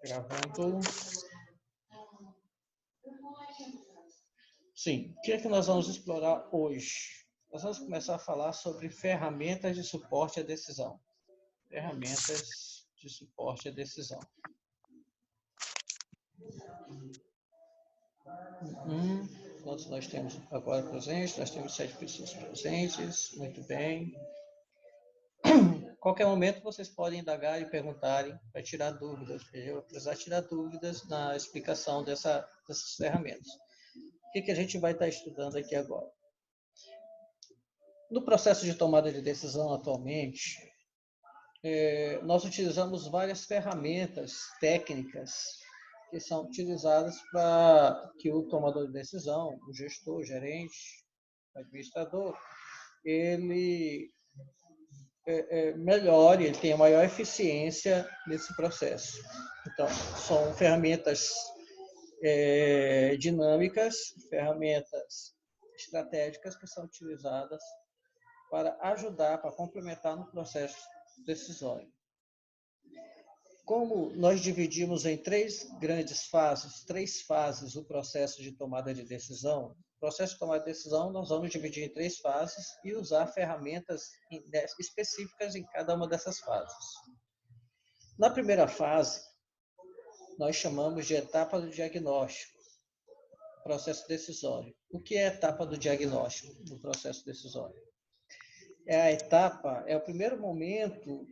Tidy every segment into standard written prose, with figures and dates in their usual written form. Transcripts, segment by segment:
Gravando. Sim, o que é que nós vamos explorar hoje? Nós vamos começar a falar sobre ferramentas de suporte à decisão. Ferramentas de suporte à decisão. Quantos nós temos agora presentes? Nós temos 7 pessoas presentes. Muito bem. Qualquer momento vocês podem indagar e perguntarem para tirar dúvidas. Eu vou precisar tirar dúvidas na explicação dessas ferramentas. O que a gente vai estar estudando aqui agora? No processo de tomada de decisão atualmente, nós utilizamos várias ferramentas técnicas que são utilizadas para que o tomador de decisão, o gestor, o gerente, o administrador, ele melhore, ele tenha maior eficiência nesse processo. Então, são ferramentas dinâmicas, ferramentas estratégicas que são utilizadas para ajudar, para complementar no processo decisório. Como nós dividimos em três fases o processo de tomada de decisão, o processo de tomada de decisão nós vamos dividir em 3 fases e usar ferramentas específicas em cada uma dessas fases. Na primeira fase, nós chamamos de etapa do diagnóstico, processo decisório. O que é a etapa do diagnóstico do processo decisório? É o primeiro momento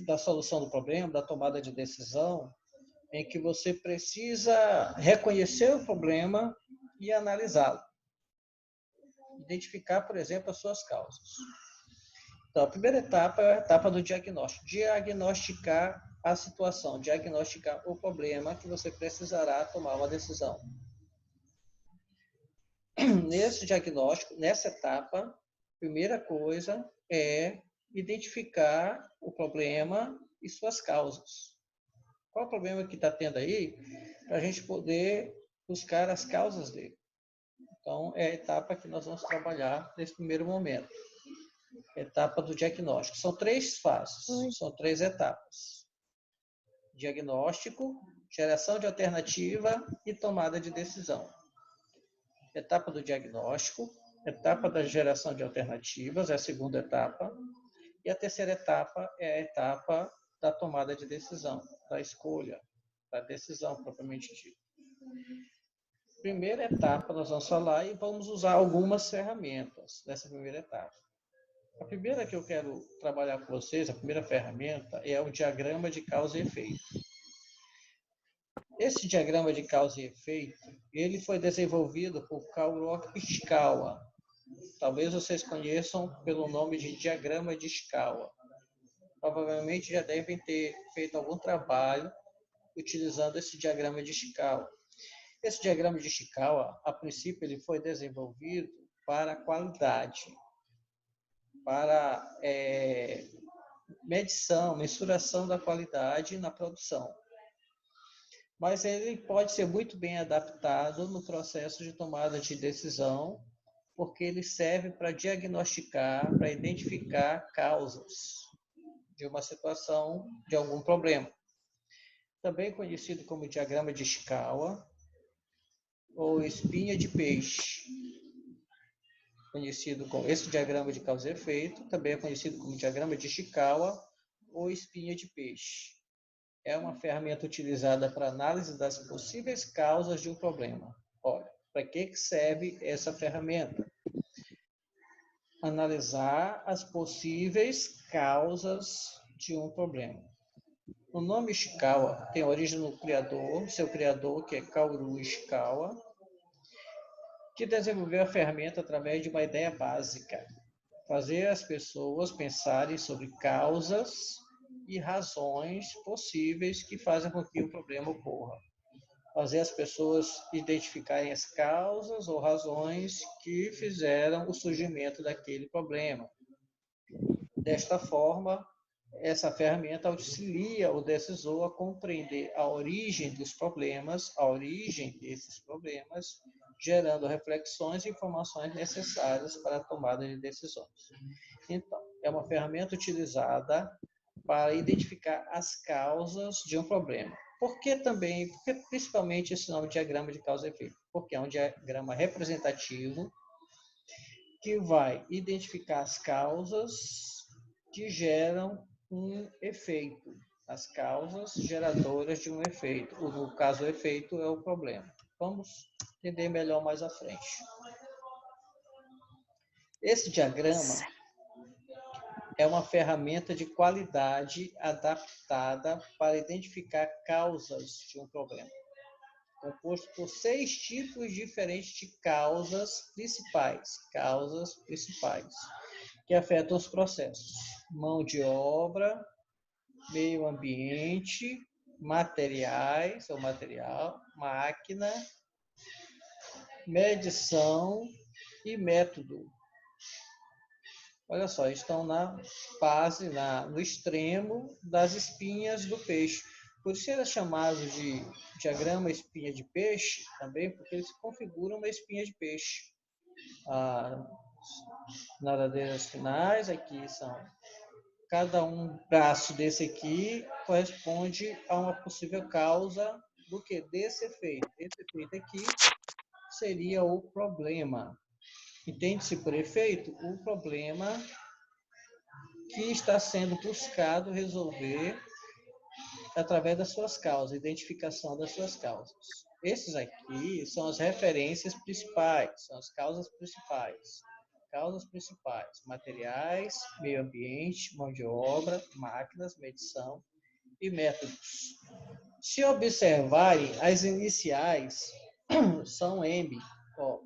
da solução do problema, da tomada de decisão, em que você precisa reconhecer o problema e analisá-lo. Identificar, por exemplo, as suas causas. Então, a primeira etapa é a etapa do diagnóstico. Diagnosticar a situação, diagnosticar o problema que você precisará tomar uma decisão. Nesse diagnóstico, nessa etapa, a primeira coisa é identificar o problema e suas causas. Qual é o problema que está tendo aí? Para a gente poder buscar as causas dele. Então, é a etapa que nós vamos trabalhar nesse primeiro momento. Etapa do diagnóstico. São 3 fases, são 3 etapas. Diagnóstico, geração de alternativa e tomada de decisão. Etapa do diagnóstico, etapa da geração de alternativas, é a segunda etapa. E a terceira etapa é a etapa da tomada de decisão, da escolha, da decisão propriamente dita. Primeira etapa, nós vamos falar e vamos usar algumas ferramentas nessa primeira etapa. A primeira que eu quero trabalhar com vocês, a primeira ferramenta, é o diagrama de causa e efeito. Esse diagrama de causa e efeito, ele foi desenvolvido por Kaoru Ishikawa. Talvez vocês conheçam pelo nome de diagrama de Ishikawa. Provavelmente já devem ter feito algum trabalho utilizando esse diagrama de Ishikawa. Esse diagrama de Ishikawa, a princípio, ele foi desenvolvido para a qualidade, para medição, mensuração da qualidade na produção. Mas ele pode ser muito bem adaptado no processo de tomada de decisão, porque ele serve para diagnosticar, para identificar causas de uma situação, de algum problema. Também conhecido como diagrama de Ishikawa ou espinha de peixe. Conhecido como esse diagrama de causa e efeito, também é conhecido como diagrama de Ishikawa ou espinha de peixe. É uma ferramenta utilizada para análise das possíveis causas de um problema. Olha, para que serve essa ferramenta? Analisar as possíveis causas de um problema. O nome Ishikawa tem origem no criador, seu criador, que é Kaoru Ishikawa, que desenvolveu a ferramenta através de uma ideia básica: fazer as pessoas pensarem sobre causas e razões possíveis que fazem com que o problema ocorra. Fazer as pessoas identificarem as causas ou razões que fizeram o surgimento daquele problema. Desta forma, essa ferramenta auxilia o decisor a compreender a origem dos problemas, a origem desses problemas, gerando reflexões e informações necessárias para a tomada de decisões. Então, é uma ferramenta utilizada para identificar as causas de um problema. Por que também? Porque principalmente esse nome diagrama de causa e efeito? Porque é um diagrama representativo que vai identificar as causas que geram um efeito, as causas geradoras de um efeito. No caso, o efeito é o problema. Vamos entender melhor mais à frente. Esse diagrama é uma ferramenta de qualidade adaptada para identificar causas de um problema, composto por 6 tipos diferentes de causas principais, que afetam os processos: mão de obra, meio ambiente, materiais ou material, máquina, medição e método. Olha só, estão na base, no extremo das espinhas do peixe. Por isso ele é chamado de diagrama espinha de peixe, também porque ele se configura uma espinha de peixe. As nadadeiras finais aqui são... Cada um braço desse aqui corresponde a uma possível causa do que? Desse efeito. Esse efeito aqui seria o problema. Entende-se por efeito? O problema que está sendo buscado resolver através das suas causas, identificação das suas causas. Esses aqui são as referências principais, são as causas principais. Causas principais: materiais, meio ambiente, mão de obra, máquinas, medição e métodos. Se observarem, as iniciais são M, ó,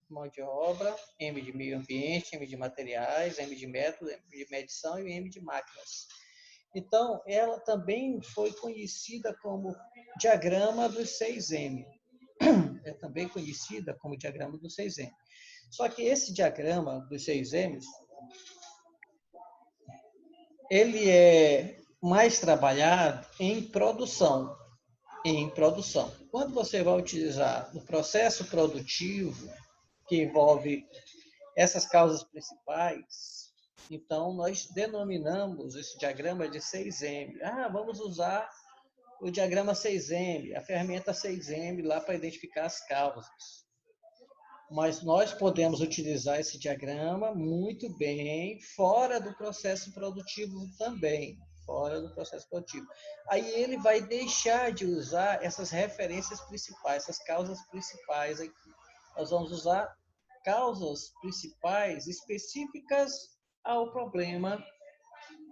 mão de obra, M de meio ambiente, M de materiais, M de método, M de medição e M de máquinas. Então, ela também foi conhecida como diagrama dos 6M. É também conhecida como diagrama dos 6M. Só que esse diagrama dos 6M's, ele é mais trabalhado em produção. Quando você vai utilizar no processo produtivo, que envolve essas causas principais, então nós denominamos esse diagrama de 6M. Vamos usar o diagrama 6M, a ferramenta 6M lá para identificar as causas. Mas nós podemos utilizar esse diagrama muito bem fora do processo produtivo também, fora do processo produtivo. Aí ele vai deixar de usar essas referências principais, essas causas principais aqui. Nós vamos usar causas principais específicas ao problema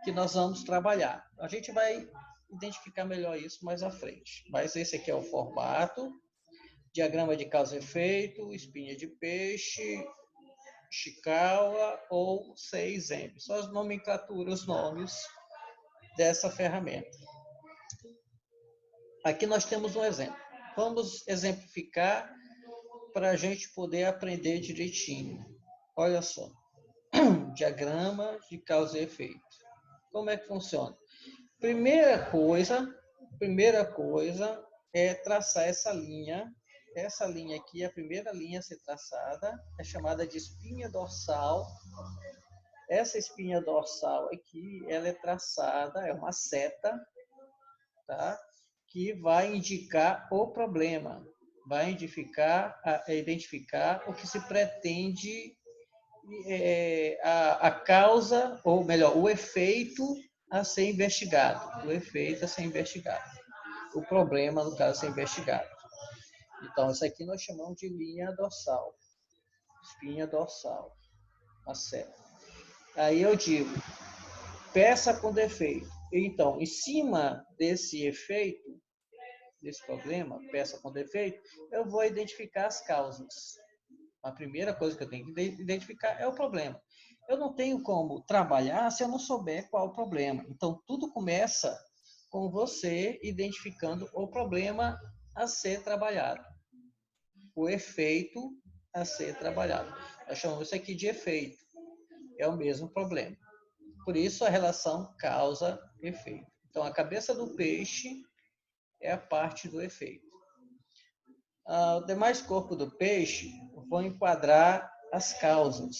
que nós vamos trabalhar. A gente vai identificar melhor isso mais à frente. Mas esse aqui é o formato: diagrama de causa e efeito, espinha de peixe, Ishikawa ou 6M. São as nomenclaturas, os nomes dessa ferramenta. Aqui nós temos um exemplo. Vamos exemplificar para a gente poder aprender direitinho. Olha só. Diagrama de causa e efeito. Como é que funciona? Primeira coisa é traçar essa linha. Essa linha aqui, a primeira linha a ser traçada, é chamada de espinha dorsal. Essa espinha dorsal aqui, ela é traçada, é uma seta, tá? Que vai indicar o problema, vai identificar o que se pretende, a causa, ou melhor, o efeito a ser investigado. O problema, no caso, a ser investigado. Então, isso aqui nós chamamos de linha dorsal. Espinha dorsal. A seta. Aí eu digo, peça com defeito. Então, em cima desse efeito, desse problema, peça com defeito, eu vou identificar as causas. A primeira coisa que eu tenho que identificar é o problema. Eu não tenho como trabalhar se eu não souber qual é o problema. Então, tudo começa com você identificando o problema a ser trabalhado. O efeito a ser trabalhado. Nós chamamos isso aqui de efeito. É o mesmo problema. Por isso, a relação causa-efeito. Então, a cabeça do peixe é a parte do efeito. O demais corpo do peixe vão enquadrar as causas.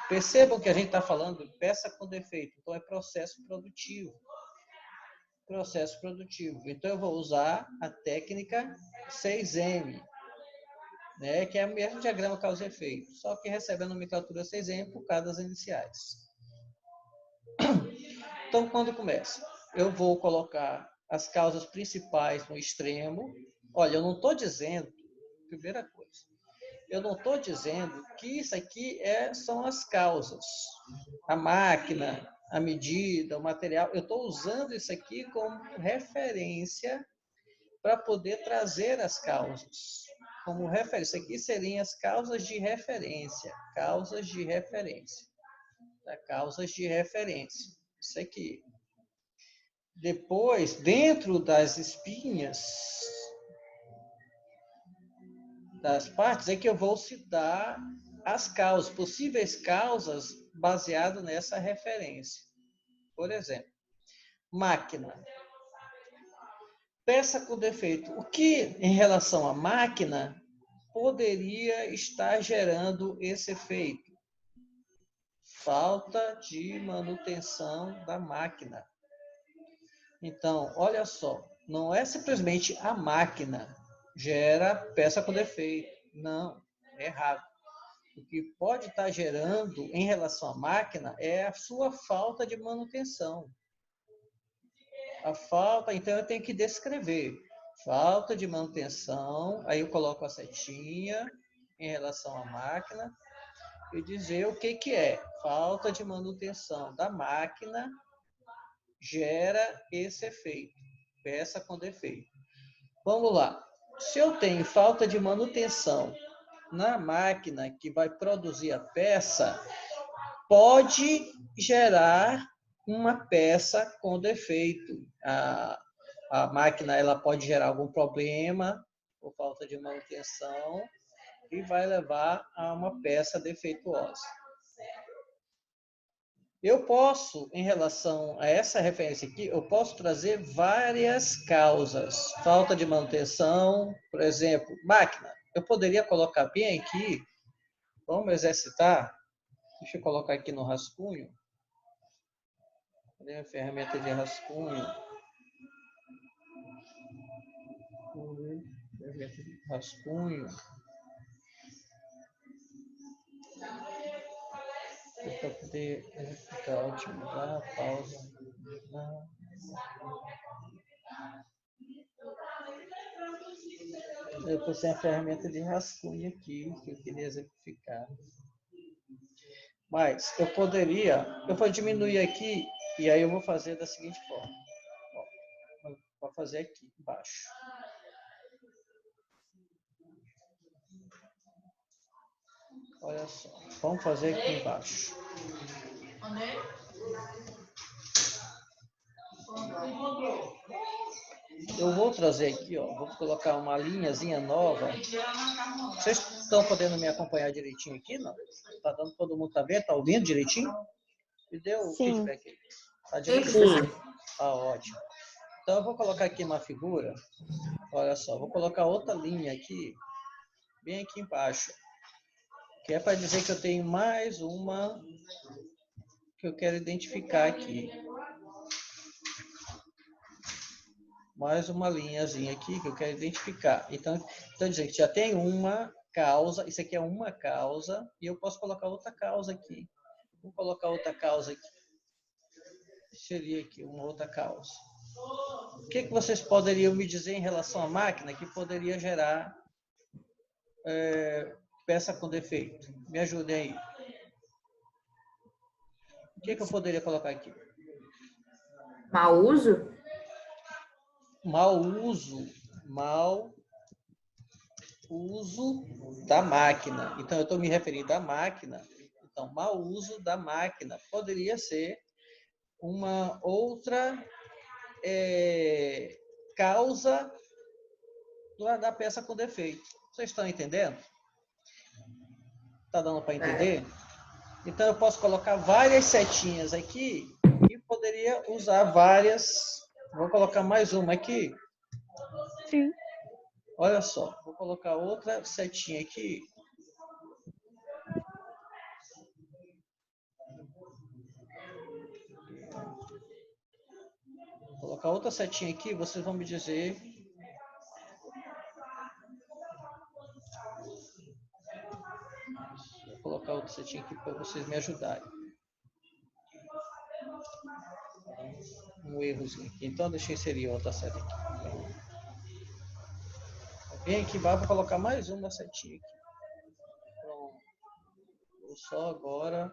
Percebam que a gente está falando de peça com defeito, então é processo produtivo. processo produtivo. Então, eu vou usar a técnica 6M, né, que é o mesmo diagrama causa e efeito, só que recebe a nomenclatura 6M por causa das iniciais. Então, quando começa? Eu vou colocar as causas principais no extremo. Olha, eu não estou dizendo, primeira coisa, eu não estou dizendo que isso aqui são as causas. A máquina, a medida, o material. Eu estou usando isso aqui como referência para poder trazer as causas. Como referência. Aqui seriam as causas de referência. Causas de referência. Tá? Causas de referência. Isso aqui. Depois, dentro das espinhas, das partes, é que eu vou citar as causas, possíveis causas baseado nessa referência. Por exemplo, máquina. Peça com defeito. O que, em relação à máquina, poderia estar gerando esse efeito? Falta de manutenção da máquina. Então, olha só, não é simplesmente a máquina gera peça com defeito. Não, é errado. O que pode estar gerando em relação à máquina é a sua falta de manutenção. A falta, então eu tenho que descrever. Falta de manutenção, aí eu coloco a setinha em relação à máquina e dizer o que que é. Falta de manutenção da máquina gera esse efeito, peça com defeito. Vamos lá. Se eu tenho falta de manutenção na máquina que vai produzir a peça, pode gerar uma peça com defeito. A máquina ela pode gerar algum problema por falta de manutenção e vai levar a uma peça defeituosa. Eu posso, em relação a essa referência aqui, eu posso trazer várias causas. Falta de manutenção, por exemplo, máquina. Eu poderia colocar bem aqui, vamos exercitar. Deixa eu colocar aqui no rascunho. Cadê a ferramenta de rascunho? Ferramenta de rascunho. Para poder executar, otimizar, pausa. Depois tem a ferramenta de rascunho aqui, que eu queria exemplificar. Mas eu vou diminuir aqui, e aí eu vou fazer da seguinte forma. Vou fazer aqui embaixo. Olha só, vamos fazer aqui embaixo. Eu vou trazer aqui, ó, vou colocar uma linhazinha nova. Vocês estão podendo me acompanhar direitinho aqui, não? Tá dando, todo mundo tá vendo? Tá ouvindo direitinho? Me deu o feedback aí. Tá direitinho? Ah, ótimo. Então eu vou colocar aqui uma figura. Olha só, vou colocar outra linha aqui, bem aqui embaixo. Que é para dizer que eu tenho mais uma que eu quero identificar aqui. Mais uma linhazinha aqui que eu quero identificar. Então dizer que já tem uma causa, isso aqui é uma causa, e eu posso colocar outra causa aqui. Vou colocar outra causa aqui. Seria aqui uma outra causa. O que vocês poderiam me dizer em relação à máquina que poderia gerar peça com defeito? Me ajudem aí. O que eu poderia colocar aqui? Mau uso? Mau uso da máquina. Então, eu estou me referindo à máquina. Então, mau uso da máquina poderia ser uma outra causa da peça com defeito. Vocês estão entendendo? Está dando para entender? Então, eu posso colocar várias setinhas aqui e poderia usar várias. Vou colocar mais uma aqui. Sim. Olha só, vou colocar outra setinha aqui. Vou colocar outra setinha aqui, vocês vão me dizer. Vou colocar outra setinha aqui para vocês me ajudarem. Um errozinho aqui. Então, deixa eu inserir outra seta aqui. Vem aqui embaixo, vou colocar mais uma setinha aqui. Pronto. Vou só agora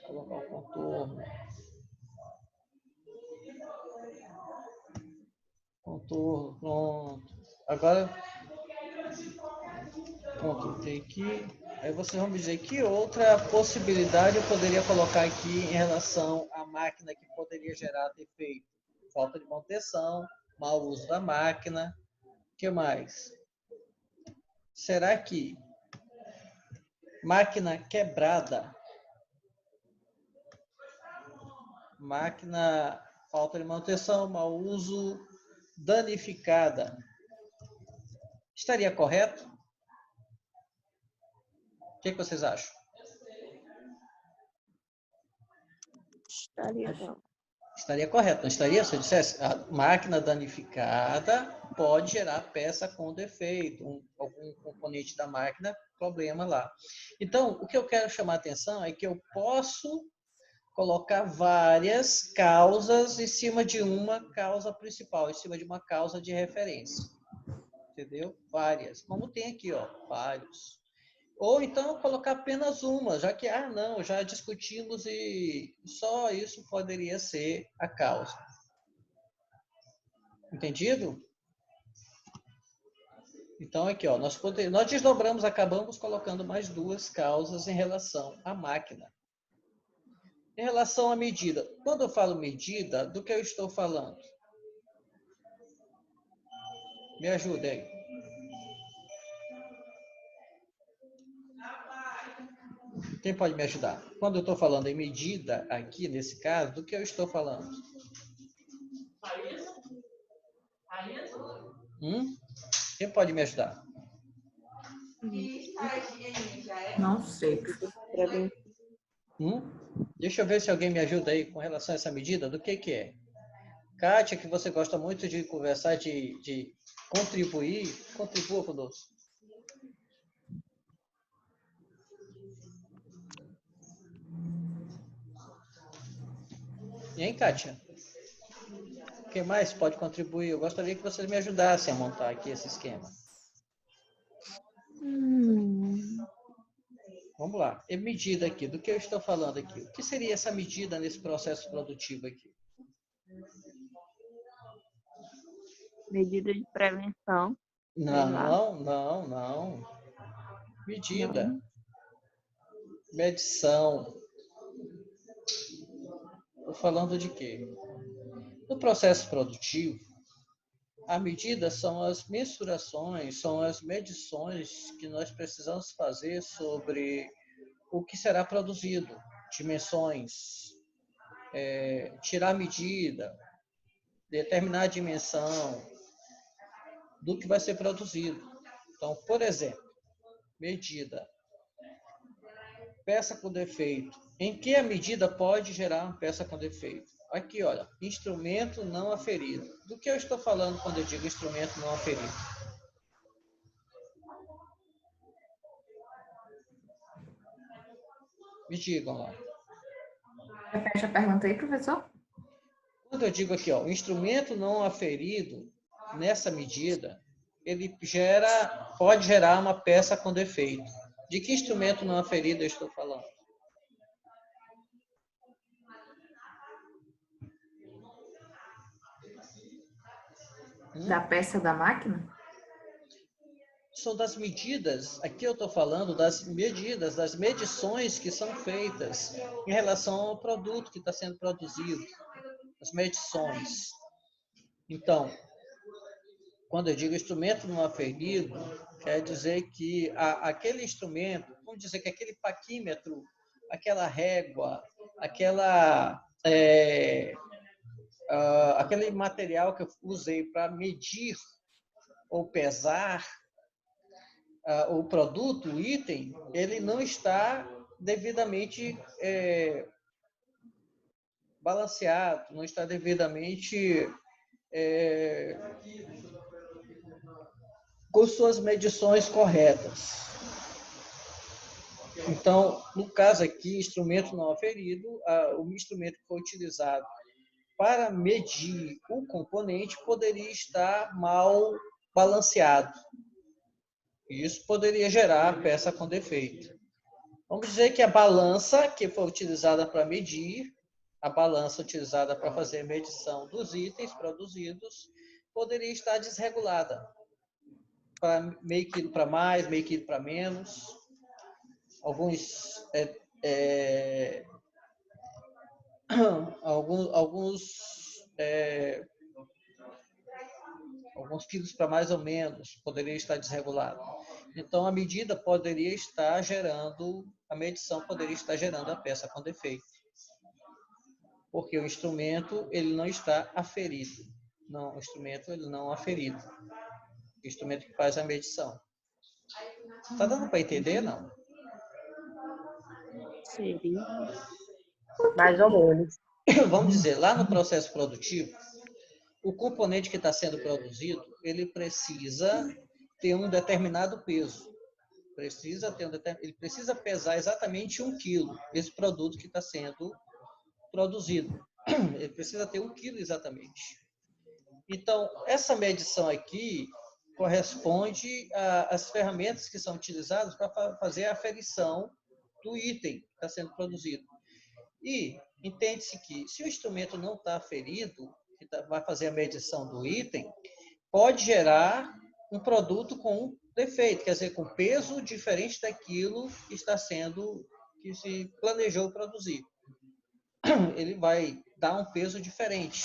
colocar o contorno. Contorno, pronto. Agora, pronto, tem aqui. Aí vocês vão me dizer que outra possibilidade eu poderia colocar aqui em relação à máquina que poderia gerar defeito. Falta de manutenção, mau uso da máquina. O que mais? Será que máquina quebrada, máquina falta de manutenção, mau uso, danificada, estaria correto? O que vocês acham? Estaria não. Estaria correto, não estaria? Se eu dissesse, a máquina danificada pode gerar peça com defeito, algum componente da máquina, problema lá. Então, o que eu quero chamar a atenção é que eu posso colocar várias causas em cima de uma causa principal, em cima de uma causa de referência. Entendeu? Várias. Como tem aqui, ó, vários. Ou então colocar apenas uma, já que, não, já discutimos e só isso poderia ser a causa. Entendido? Então, aqui, ó, nós desdobramos, acabamos colocando mais duas causas em relação à máquina. Em relação à medida. Quando eu falo medida, do que eu estou falando? Me ajuda aí. Quem pode me ajudar? Quando eu estou falando em medida, aqui nesse caso, do que eu estou falando? Quem pode me ajudar? Não sei. Deixa eu ver se alguém me ajuda aí com relação a essa medida. Do que é? Kátia, que você gosta muito de conversar, de contribuir, contribua conosco. E aí, Kátia? Quem mais pode contribuir? Eu gostaria que vocês me ajudassem a montar aqui esse esquema. Vamos lá. E medida aqui, do que eu estou falando aqui? O que seria essa medida nesse processo produtivo aqui? Medida de prevenção. Não. Medida. Não. Medição. Estou falando de quê? No processo produtivo, a medida são as mensurações, são as medições que nós precisamos fazer sobre o que será produzido, dimensões, tirar a medida, determinar a dimensão do que vai ser produzido. Então, por exemplo, medida, peça com defeito. Em que a medida pode gerar uma peça com defeito? Aqui, olha, instrumento não aferido. Do que eu estou falando quando eu digo instrumento não aferido? Me digam lá. Repete a pergunta aí, professor. Quando eu digo aqui, ó, instrumento não aferido, nessa medida, ele pode gerar uma peça com defeito. De que instrumento não aferido eu estou falando? Da peça da máquina? São das medidas, aqui eu estou falando das medidas, das medições que são feitas em relação ao produto que está sendo produzido, as medições. Então, quando eu digo instrumento não aferido, quer dizer que aquele instrumento, vamos dizer que aquele paquímetro, aquela régua, aquele material que eu usei para medir ou pesar o produto, o item, ele não está devidamente balanceado, não está devidamente com suas medições corretas. Então, no caso aqui, instrumento não aferido, o instrumento que foi utilizado para medir o componente poderia estar mal balanceado. Isso poderia gerar peça com defeito. Vamos dizer que a balança que foi utilizada para medir, a balança utilizada para fazer a medição dos itens produzidos, poderia estar desregulada. Para meio quilo para mais, meio quilo para menos. Alguns quilos para mais ou menos poderia estar desregulado. Então, a medida poderia estar gerando, a medição poderia estar gerando a peça com defeito. Porque o instrumento, ele não está aferido. Não, o instrumento, ele não é aferido. O instrumento que faz a medição. Está dando para entender, não? Seria. Mais ou menos. Vamos dizer, lá no processo produtivo, o componente que está sendo produzido, ele precisa ter um determinado peso. Ele precisa pesar exatamente 1 quilo, esse produto que está sendo produzido. Ele precisa ter 1 quilo exatamente. Então, essa medição aqui corresponde às ferramentas que são utilizadas para fazer a aferição do item que está sendo produzido. E entende-se que, se o instrumento não está aferido, que vai fazer a medição do item, pode gerar um produto com um defeito, quer dizer, com peso diferente daquilo que se planejou produzir. Ele vai dar um peso diferente.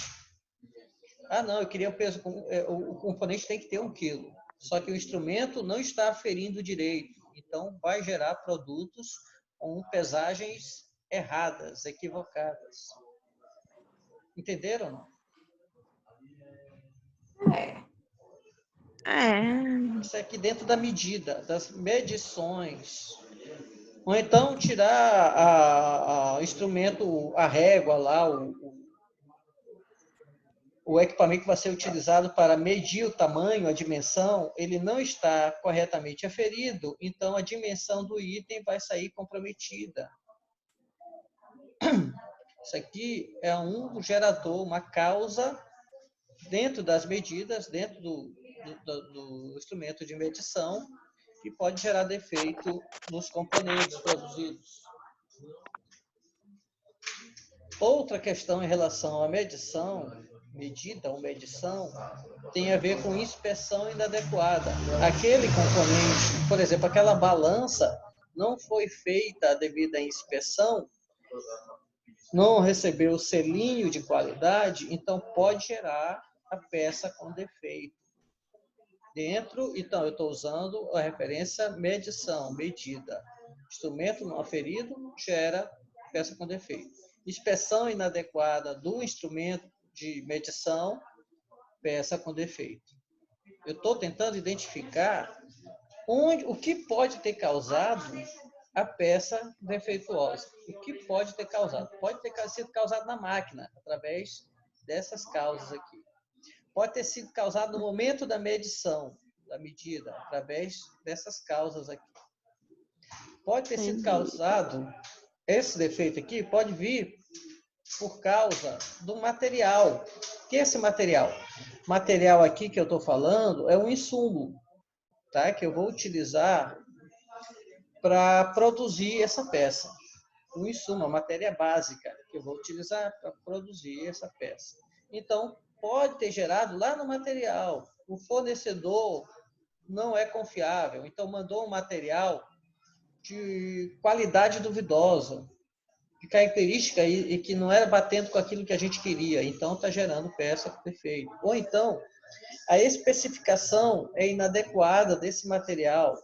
Ah, não, eu queria o peso, o componente tem que ter 1 quilo. Só que o instrumento não está aferindo direito. Então, vai gerar produtos com pesagens erradas, equivocadas. Entenderam ou não? Isso aqui dentro da medida, das medições. Ou então tirar o instrumento, a régua lá, o equipamento que vai ser utilizado para medir o tamanho, a dimensão, ele não está corretamente aferido, então a dimensão do item vai sair comprometida. Isso aqui é um gerador, uma causa dentro das medidas, dentro do instrumento de medição, que pode gerar defeito nos componentes produzidos. Outra questão em relação à medida ou medição, tem a ver com inspeção inadequada. Aquele componente, por exemplo, aquela balança não foi feita a devida inspeção, não recebeu o selinho de qualidade, então pode gerar a peça com defeito. Então, eu estou usando a referência medição, medida. Instrumento não aferido gera peça com defeito. Inspeção inadequada do instrumento de medição, peça com defeito. Eu estou tentando identificar o que pode ter causado a peça defeituosa. O que pode ter causado? Pode ter sido causado na máquina, através dessas causas aqui. Pode ter sido causado no momento da medição, da medida, através dessas causas aqui. Pode ter sido causado, esse defeito aqui pode vir por causa do material. O que é esse material? O material aqui que eu estou falando é um insumo, tá? Que eu vou utilizar para produzir essa peça. Um insumo, a matéria básica que eu vou utilizar para produzir essa peça. Então, pode ter gerado lá no material. O fornecedor não é confiável, então mandou um material de qualidade duvidosa, de característica e que não era batendo com aquilo que a gente queria, então está gerando peça com defeito. Ou então, a especificação é inadequada desse material.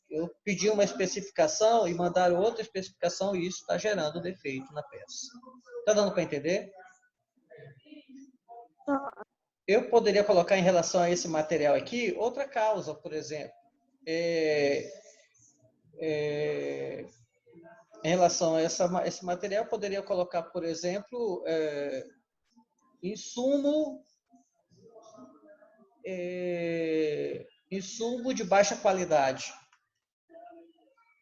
Eu pedi uma especificação e mandaram outra especificação e isso está gerando defeito na peça. Está dando para entender? Eu poderia colocar em relação a esse material aqui outra causa, por exemplo. Em relação a esse material, eu poderia colocar, por exemplo, insumo insumo de baixa qualidade,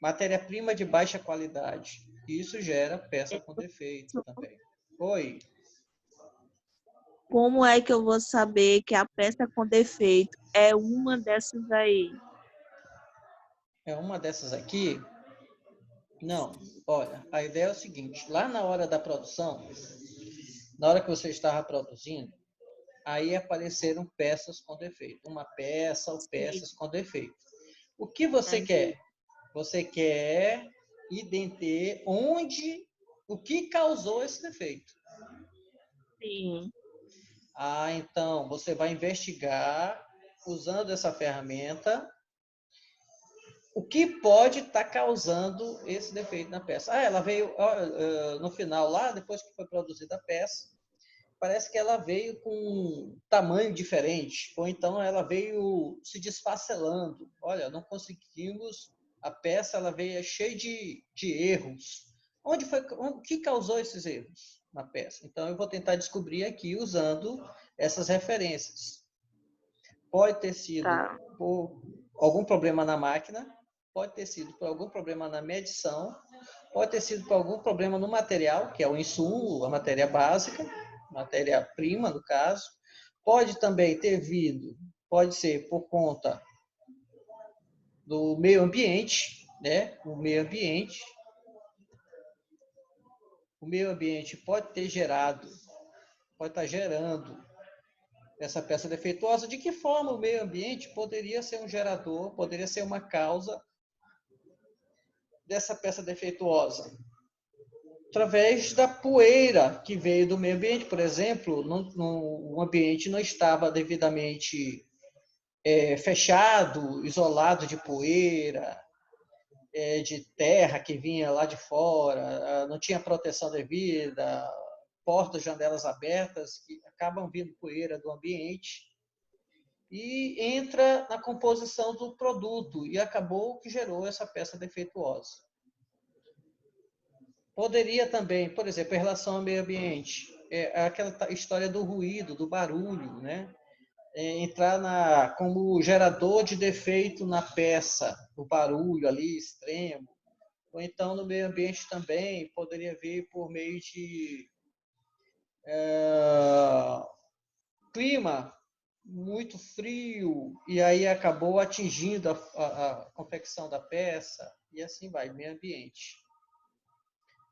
matéria-prima de baixa qualidade. Isso gera peça com defeito também. Oi. Como é que eu vou saber que a peça com defeito é uma dessas aí? É uma dessas aqui? Não. Olha, a ideia é o seguinte. Lá na hora da produção, na hora que você estava produzindo, aí apareceram peças com defeito. Uma peça ou peças com defeito. O que você quer? Você quer entender o que causou esse defeito. Sim. Então, você vai investigar, usando essa ferramenta, o que pode estar causando esse defeito na peça. Ela veio, no final lá, depois que foi produzida a peça, parece que ela veio com um tamanho diferente, ou então ela veio se desfacelando. Olha, não conseguimos, a peça ela veio cheia de erros. O que causou esses erros na peça? Então, eu vou tentar descobrir aqui usando essas referências. Pode ter sido por algum problema na máquina, pode ter sido por algum problema na medição, pode ter sido por algum problema no material, que é o insumo, a matéria básica, matéria-prima, no caso. Pode também ter vindo, pode ser por conta do meio ambiente, né? O meio ambiente pode ter gerado, pode estar gerando essa peça defeituosa. De que forma o meio ambiente poderia ser um gerador, poderia ser uma causa dessa peça defeituosa? Através da poeira que veio do meio ambiente, por exemplo, o ambiente não estava devidamente fechado, isolado de poeira, de terra que vinha lá de fora, não tinha proteção devida, portas, janelas abertas, que acabam vindo poeira do ambiente e entra na composição do produto e acabou que gerou essa peça defeituosa. Poderia também, por exemplo, em relação ao meio ambiente, aquela história do ruído, do barulho, né? Entrar como gerador de defeito na peça, o barulho ali extremo. Ou então no meio ambiente também poderia vir por meio de clima muito frio, e aí acabou atingindo a confecção da peça, e assim vai, meio ambiente.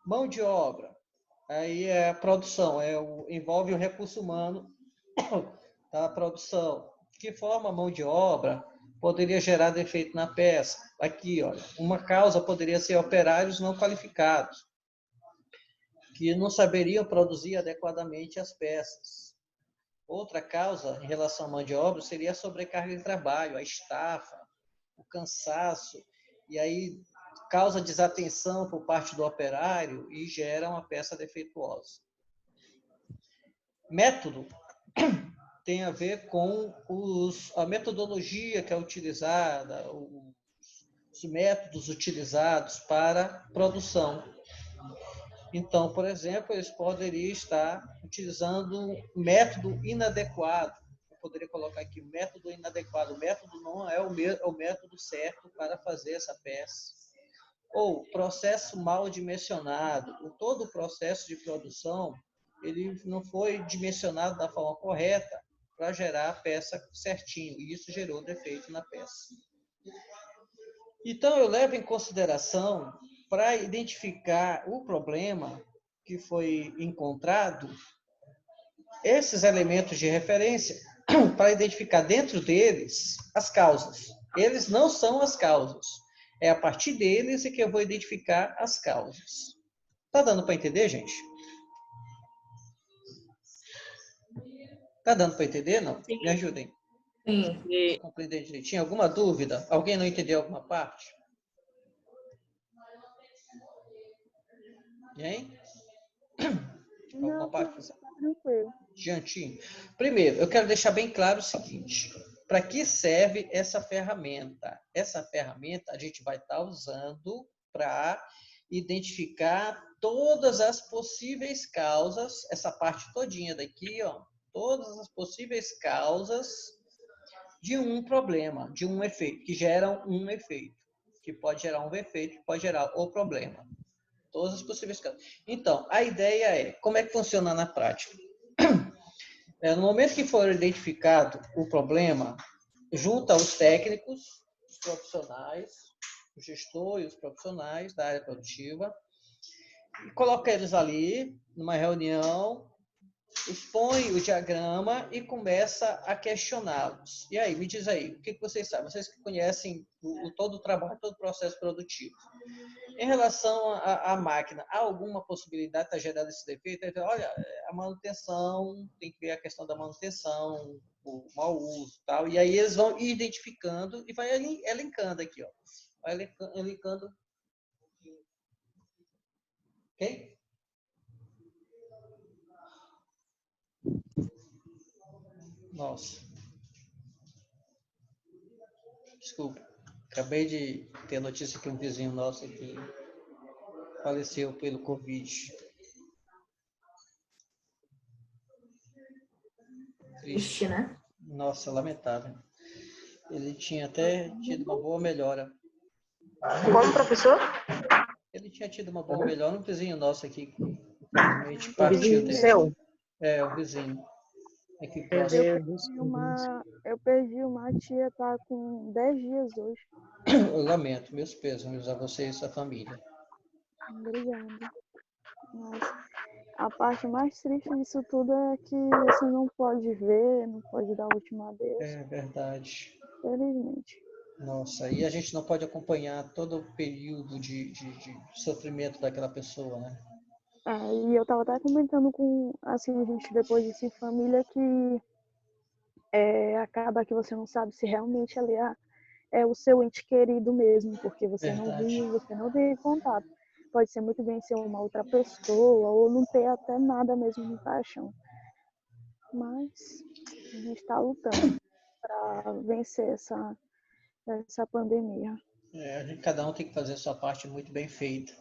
Mão de obra, aí é a produção, envolve o recurso humano da produção. De que forma a mão de obra poderia gerar defeito na peça? Aqui, olha, uma causa poderia ser operários não qualificados, que não saberiam produzir adequadamente as peças. Outra causa em relação à mão de obra seria a sobrecarga de trabalho, a estafa, o cansaço, e aí causa desatenção por parte do operário e gera uma peça defeituosa. Método tem a ver com a metodologia que é utilizada, os métodos utilizados para produção. Então, por exemplo, eles poderiam estar utilizando um método inadequado. Eu poderia colocar aqui método inadequado. O método não é o método certo para fazer essa peça. Ou processo mal dimensionado. Todo o processo de produção ele não foi dimensionado da forma correta para gerar a peça certinho. E isso gerou defeito na peça. Então, eu levo em consideração, para identificar o problema que foi encontrado, esses elementos de referência, para identificar dentro deles as causas. Eles não são as causas. É a partir deles que eu vou identificar as causas. Tá dando para entender, gente? Tá dando para entender, não? Sim. Me ajudem. Sim. Compreender direitinho. Alguma dúvida? Alguém não entendeu alguma parte? Hein? Alguma parte? Diantinho. Primeiro, eu quero deixar bem claro o seguinte. Para que serve essa ferramenta? Essa ferramenta a gente vai estar usando para identificar todas as possíveis causas, essa parte todinha daqui, ó, todas as possíveis causas de um problema, de um efeito, que geram um efeito, que pode gerar um efeito, que pode gerar o problema. Todas as possíveis causas. Então, a ideia é, como é que funciona na prática? No momento que for identificado o problema, junta os técnicos, os profissionais, o gestor e os profissionais da área produtiva, e coloca eles ali numa reunião, expõe o diagrama e começa a questioná-los. E aí, me diz aí, o que vocês sabem? Vocês que conhecem todo o trabalho, todo o processo produtivo. Em relação à máquina, há alguma possibilidade de estar gerando esse defeito? Olha, a manutenção, tem que ver a questão da manutenção, o mau uso e tal. E aí eles vão identificando e vai elencando aqui, ó. Vai elencando. Ok? Nossa. Desculpa. Acabei de ter notícia que um vizinho nosso aqui faleceu pelo Covid. Triste, né? Nossa, lamentável. Ele tinha até tido uma boa melhora. Como, professor? Ele tinha tido uma boa melhora. Um vizinho nosso aqui, que infelizmente O partiu vizinho dele. seu? É, o vizinho. Aqui Meu próximo. Deus. Eu perdi uma tia, tá com 10 dias hoje. Eu lamento, meus pêsames a você e sua família. Obrigada. Mas a parte mais triste disso tudo é que você não pode ver, não pode dar o último adeus, É verdade. felizmente. Nossa, e a gente não pode acompanhar todo o período de sofrimento daquela pessoa, né? E eu tava até comentando com, assim, a gente depois disso em família que acaba que você não sabe se realmente ali é o seu ente querido mesmo, porque você não Verdade. viu, você não tem contato. Pode ser muito bem ser uma outra pessoa, ou não ter até nada mesmo no caixão. Mas a gente está lutando para vencer essa pandemia. Cada um tem que fazer a sua parte muito bem feita.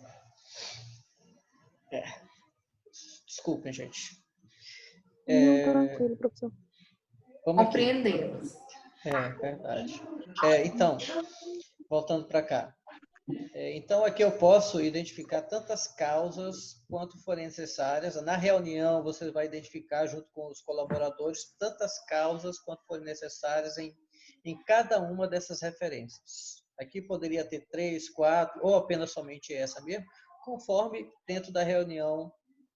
Desculpem, gente. Não, tranquilo, professor. Vamos aqui. Compreendemos. Verdade. Então, voltando para cá. Então, aqui eu posso identificar tantas causas quanto forem necessárias. Na reunião, você vai identificar, junto com os colaboradores, tantas causas quanto forem necessárias em cada uma dessas referências. Aqui poderia ter 3, 4, ou apenas somente essa mesmo, conforme dentro da reunião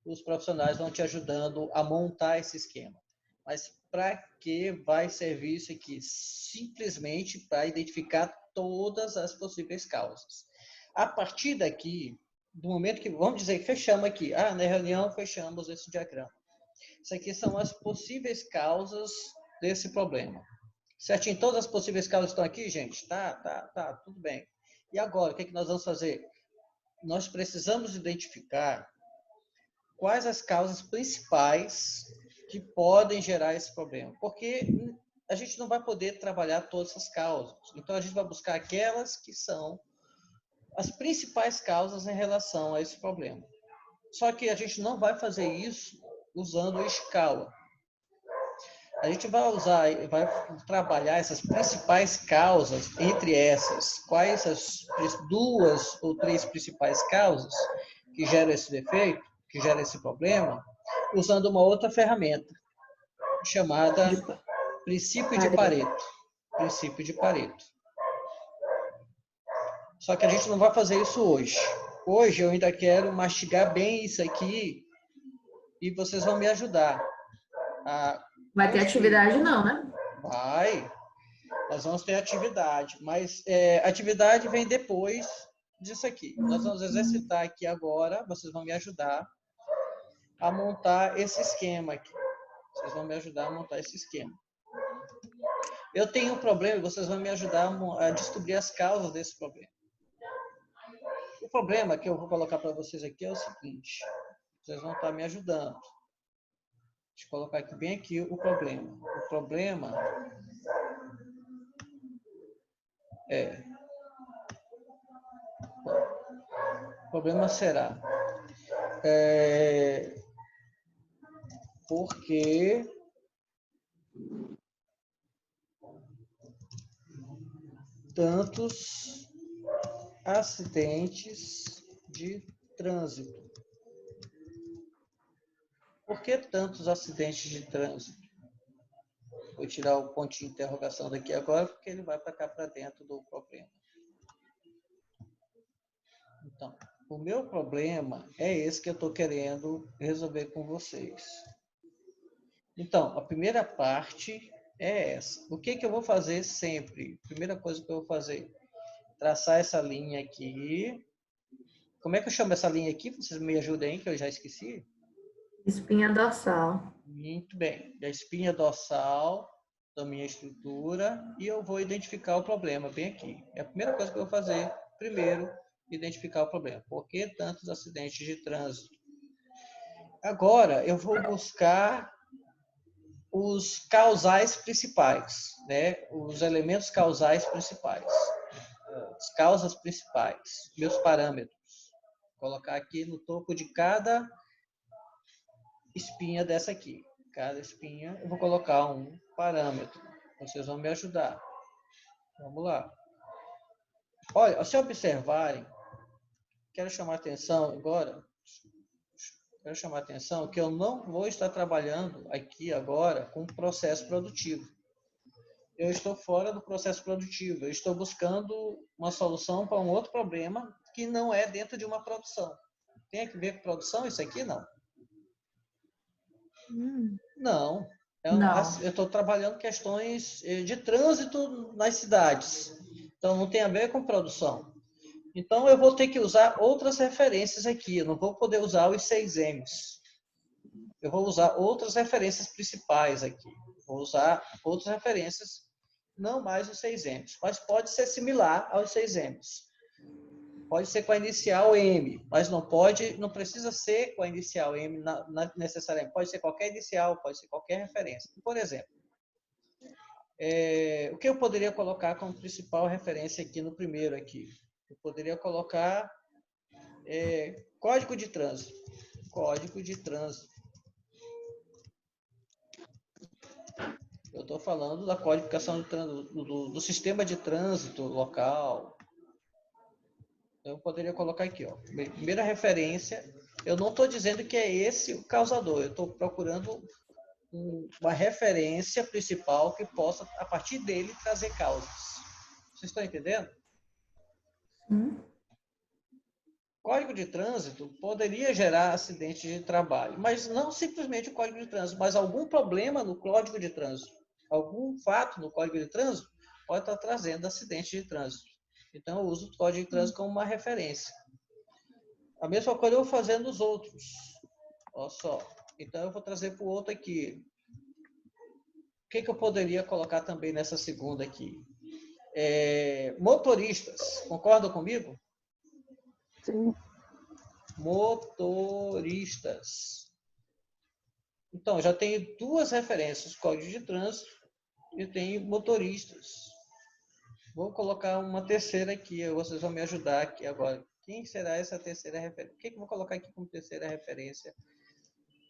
os profissionais vão te ajudando a montar esse esquema. Mas para que vai servir isso aqui? Simplesmente para identificar todas as possíveis causas. A partir daqui, do momento que, vamos dizer que fechamos aqui, na reunião fechamos esse diagrama. Isso aqui são as possíveis causas desse problema. Certinho? Todas as possíveis causas estão aqui, gente? Tá, tudo bem. E agora, o que nós vamos fazer? Nós precisamos identificar quais as causas principais que podem gerar esse problema. Porque a gente não vai poder trabalhar todas essas causas. Então, a gente vai buscar aquelas que são as principais causas em relação a esse problema. Só que a gente não vai fazer isso usando o Ishikawa. A gente vai trabalhar essas principais causas, entre essas, quais as 2 ou 3 principais causas que geram esse defeito, que geram esse problema, usando uma outra ferramenta, chamada princípio de Pareto. Princípio de Pareto. Só que a gente não vai fazer isso hoje. Hoje eu ainda quero mastigar bem isso aqui e vocês vão me ajudar. Vai ter atividade não, né? Vai. Nós vamos ter atividade, mas atividade vem depois disso aqui. Nós vamos exercitar aqui agora, vocês vão me ajudar a montar esse esquema aqui. Vocês vão me ajudar a montar esse esquema. Eu tenho um problema e vocês vão me ajudar a descobrir as causas desse problema. O problema que eu vou colocar para vocês aqui é o seguinte. Vocês vão estar me ajudando. Deixa eu colocar aqui bem aqui o problema. O problema O problema será porque tantos acidentes de trânsito. Por que tantos acidentes de trânsito? Vou tirar o pontinho de interrogação daqui agora, porque ele vai para cá para dentro do problema. Então, o meu problema é esse que eu estou querendo resolver com vocês. Então, a primeira parte é essa. O que eu vou fazer sempre? Primeira coisa que eu vou fazer, traçar essa linha aqui. Como é que eu chamo essa linha aqui? Vocês me ajudem aí, que eu já esqueci. Espinha dorsal. Muito bem. Da espinha dorsal da minha estrutura e eu vou identificar o problema bem aqui. É a primeira coisa que eu vou fazer. Primeiro, identificar o problema. Por que tantos acidentes de trânsito? Agora, eu vou buscar os causais principais, né? Os elementos causais principais. As causas principais, meus parâmetros. Vou colocar aqui no topo de cada espinha dessa aqui. Cada espinha, eu vou colocar um parâmetro. Vocês vão me ajudar. Vamos lá. Olha, se observarem, quero chamar a atenção agora, que eu não vou estar trabalhando aqui agora com processo produtivo. Eu estou fora do processo produtivo. Eu estou buscando uma solução para um outro problema que não é dentro de uma produção. Tem a ver com produção isso aqui? Não. Não. Eu estou trabalhando questões de trânsito nas cidades. Então, não tem a ver com produção. Então, eu vou ter que usar outras referências aqui. Eu não vou poder usar os 6Ms. Eu vou usar outras referências principais aqui. Vou usar outras referências, não mais os 6Ms. Mas pode ser similar aos 6Ms. Pode ser com a inicial M, mas não precisa ser com a inicial M necessariamente. Pode ser qualquer inicial, pode ser qualquer referência. Por exemplo, o que eu poderia colocar como principal referência aqui no primeiro aqui? Eu poderia colocar código de trânsito. Código de trânsito. Eu estou falando da codificação do sistema de trânsito local. Eu poderia colocar aqui, ó, primeira referência. Eu não estou dizendo que é esse o causador. Eu estou procurando uma referência principal que possa, a partir dele, trazer causas. Vocês estão entendendo? Código de trânsito poderia gerar acidentes de trabalho, mas não simplesmente o código de trânsito, mas algum problema no código de trânsito, algum fato no código de trânsito pode estar trazendo acidente de trânsito. Então, eu uso o código de trânsito como uma referência. A mesma coisa eu vou fazer nos outros. Olha só. Então, eu vou trazer para o outro aqui. O que eu poderia colocar também nessa segunda aqui? Motoristas. Concordam comigo? Sim. Motoristas. Então, já tenho duas referências. Código de trânsito e tenho motoristas. Vou colocar uma terceira aqui, vocês vão me ajudar aqui agora. Quem será essa terceira referência? O que eu vou colocar aqui como terceira referência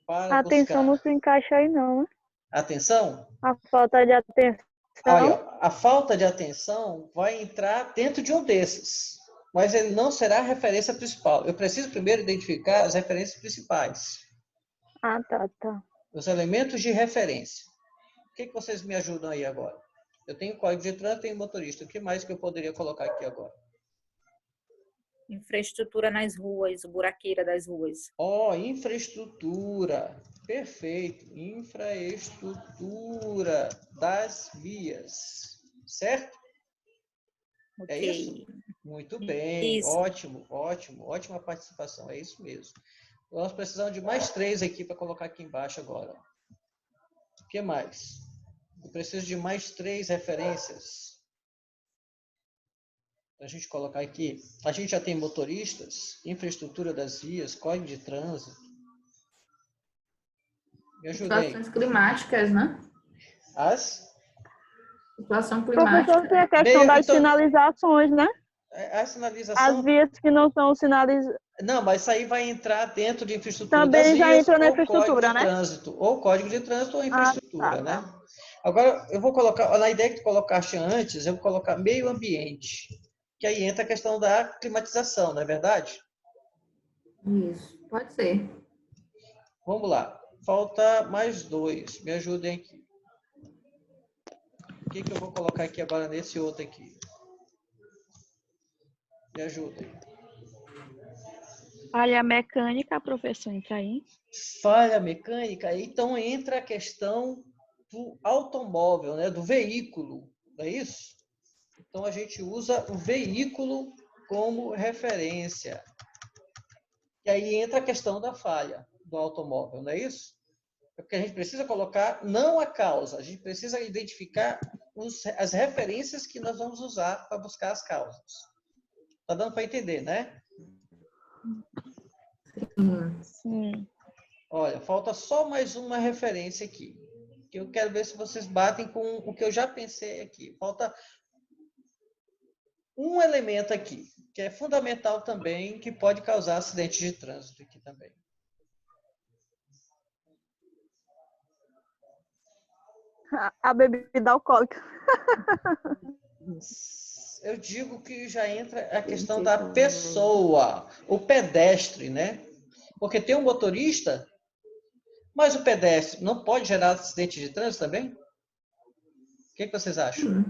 para A atenção buscar? não se encaixa aí, não, né? Atenção? A falta de atenção. Olha, a falta de atenção vai entrar dentro de um desses, mas ele não será a referência principal. Eu preciso primeiro identificar as referências principais. Ah, tá. Os elementos de referência. O que vocês me ajudam aí agora? Eu tenho código de trânsito, tenho motorista. O que mais que eu poderia colocar aqui agora? Infraestrutura nas ruas, buraqueira das ruas. Infraestrutura. Perfeito. Infraestrutura das vias. Certo? Okay. É isso? Muito bem. Isso. Ótimo. Ótima participação. É isso mesmo. Nós precisamos de mais 3 aqui para colocar aqui embaixo agora. O que mais? Eu preciso de mais 3 referências. Para a gente colocar aqui. A gente já tem motoristas, infraestrutura das vias, código de trânsito. Me ajudem. Situações climáticas, né? Situação climática. Professor, tem a questão das sinalizações, né? A sinalização... As vias que não são sinalizadas. Não, mas isso aí vai entrar dentro de infraestrutura Também das já vias, entra na ou infraestrutura, código de né? trânsito, ou código de trânsito ou infraestrutura, né? Agora, eu vou colocar, na ideia que tu colocaste antes, eu vou colocar meio ambiente, que aí entra a questão da climatização, não é verdade? Isso, pode ser. Vamos lá. Falta mais 2. Me ajudem aqui. O que eu vou colocar aqui agora nesse outro aqui? Me ajudem. Falha mecânica, professor, entra aí. Falha mecânica, então entra a questão do automóvel, né? Do veículo, não é isso? Então a gente usa o veículo como referência. E aí entra a questão da falha do automóvel, não é isso? É porque a gente precisa colocar não a causa, a gente precisa identificar as referências que nós vamos usar para buscar as causas. Está dando para entender, né? Sim. Olha, falta só mais uma referência aqui, que eu quero ver se vocês batem com o que eu já pensei aqui. Falta um elemento aqui, que é fundamental também, que pode causar acidente de trânsito aqui também. A bebida alcoólica. Eu digo que já entra a questão da pessoa, o pedestre, né? Porque tem um motorista, mas o pedestre não pode gerar acidente de trânsito também? O que vocês acham?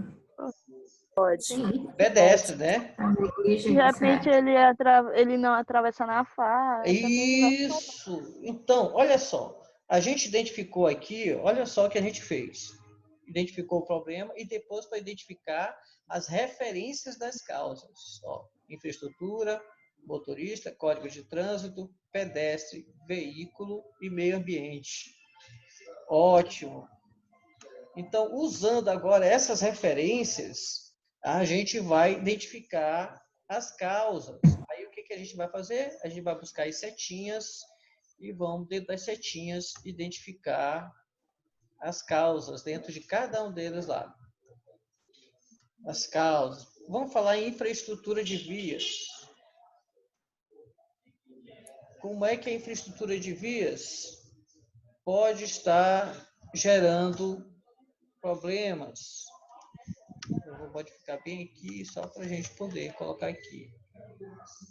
Pode. Sim, Pedestre, né? a De negligência. repente ele não atravessa na faixa. Isso. Então, olha só. A gente identificou aqui, olha só o que a gente fez. Identificou o problema e depois para identificar as referências das causas. Ó, infraestrutura, motorista, código de trânsito, pedestre, veículo e meio ambiente. Ótimo. Então, usando agora essas referências, a gente vai identificar as causas. Aí, o que a gente vai fazer? A gente vai buscar as setinhas e vamos, dentro das setinhas, identificar as causas dentro de cada um deles lá. As causas. Vamos falar em infraestrutura de vias. Como é que a infraestrutura de vias pode estar gerando problemas? Eu vou modificar bem aqui, só para a gente poder colocar aqui.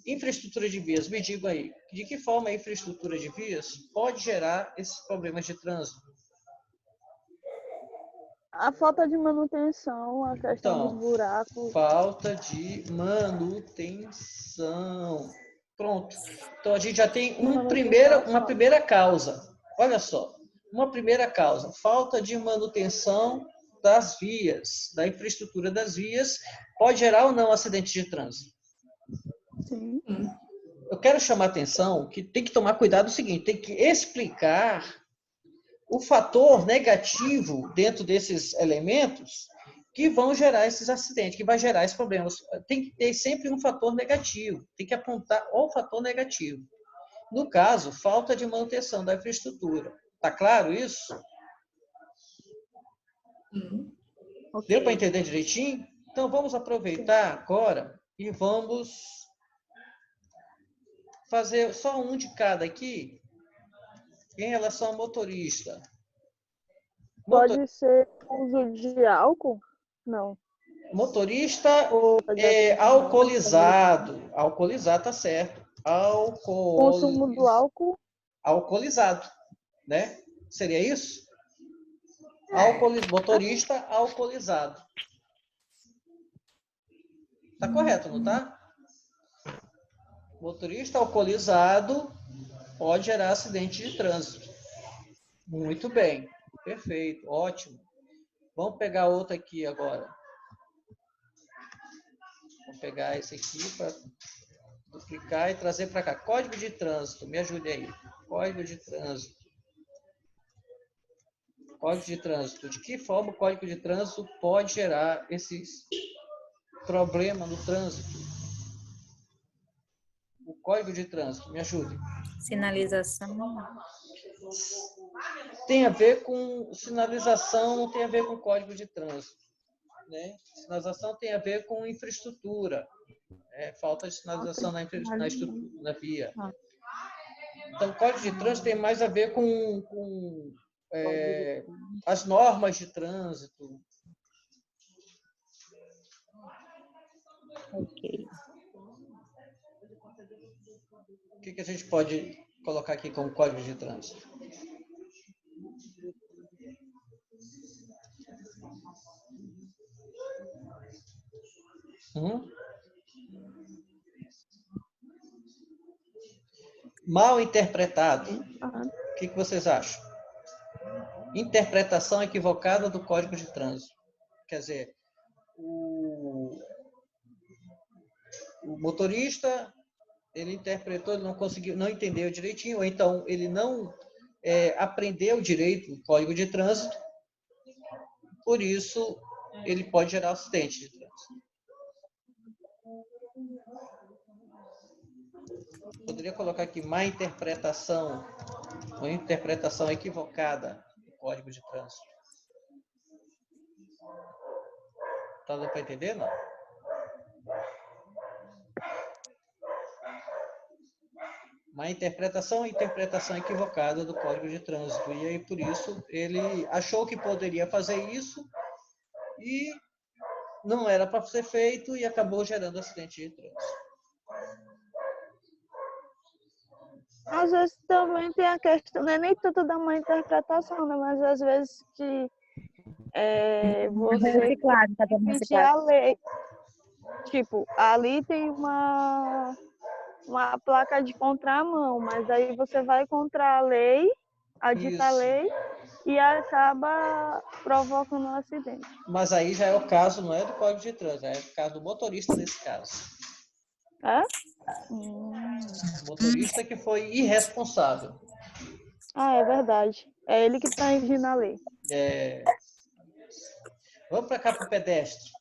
Infraestrutura de vias, me diga aí, de que forma a infraestrutura de vias pode gerar esses problemas de trânsito? A falta de manutenção, a questão dos Então, buracos. falta de manutenção. Pronto. Então, a gente já tem uma primeira causa. Olha só, uma primeira causa, falta de manutenção das vias, da infraestrutura das vias, pode gerar ou não acidente de trânsito. Sim. Eu quero chamar a atenção que tem que tomar cuidado o seguinte, tem que explicar o fator negativo dentro desses elementos que vão gerar esses acidentes, que vai gerar esses problemas. Tem que ter sempre um fator negativo, tem que apontar o fator negativo. No caso, falta de manutenção da infraestrutura. Está claro isso? Sim. Deu para entender direitinho? Então, vamos aproveitar agora e vamos fazer só um de cada aqui em relação ao motorista. Pode ser uso de álcool? Não. Motorista Ou alcoolizado. Alcoolizado, tá certo. consumo do álcool? Alcoolizado, né? Seria isso? Motorista alcoolizado. Tá correto, não tá? Motorista alcoolizado pode gerar acidente de trânsito. Muito bem. Perfeito. Ótimo. Vamos pegar outro aqui agora. Vou pegar esse aqui para duplicar e trazer para cá. Código de trânsito. Me ajude aí. Código de trânsito. Código de trânsito. De que forma o código de trânsito pode gerar esses problemas no trânsito? O código de trânsito. Me ajude. Sinalização. Tem a ver com sinalização, não tem a ver com código de trânsito. Né? Sinalização tem a ver com infraestrutura. Falta de sinalização na via. Então, código de trânsito tem mais a ver com as normas de trânsito. Ok. O que a gente pode colocar aqui como código de trânsito? Mal interpretado. O que vocês acham? Interpretação equivocada do Código de Trânsito. Quer dizer, o motorista, ele interpretou, ele não conseguiu, não entendeu direitinho, ou então ele não aprendeu direito o Código de Trânsito, por isso ele pode gerar acidente de trânsito. Poderia colocar aqui má interpretação, uma interpretação equivocada do Código de Trânsito. Tá dando para entender, não? Má interpretação e interpretação equivocada do Código de Trânsito. E aí, por isso, ele achou que poderia fazer isso e não era para ser feito e acabou gerando acidente de trânsito. Às vezes também tem a questão, não é nem tanto da má interpretação, né? Mas às vezes que você Reciclado, tá dando pedir reciclado. a lei. Tipo, ali tem uma placa de contramão, mas aí você vai contra a lei, a dita Isso. lei, e acaba provocando um acidente. Mas aí já é o caso, não é do Código de Trânsito, é o caso do motorista nesse caso. É? O motorista que foi irresponsável. Ah, é verdade. É ele que está infringindo a lei. Vamos para cá para o pedestre.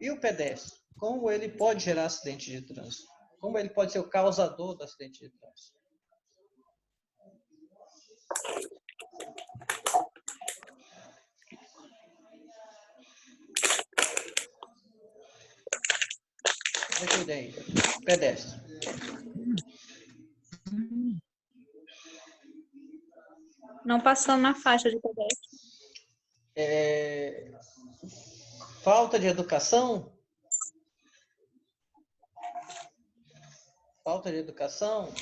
E o pedestre? Como ele pode gerar acidente de trânsito? Como ele pode ser o causador do acidente de trânsito? Ajuda aí. Pedestre. Não passando na faixa de pedestre. Falta de educação? Falta de educação?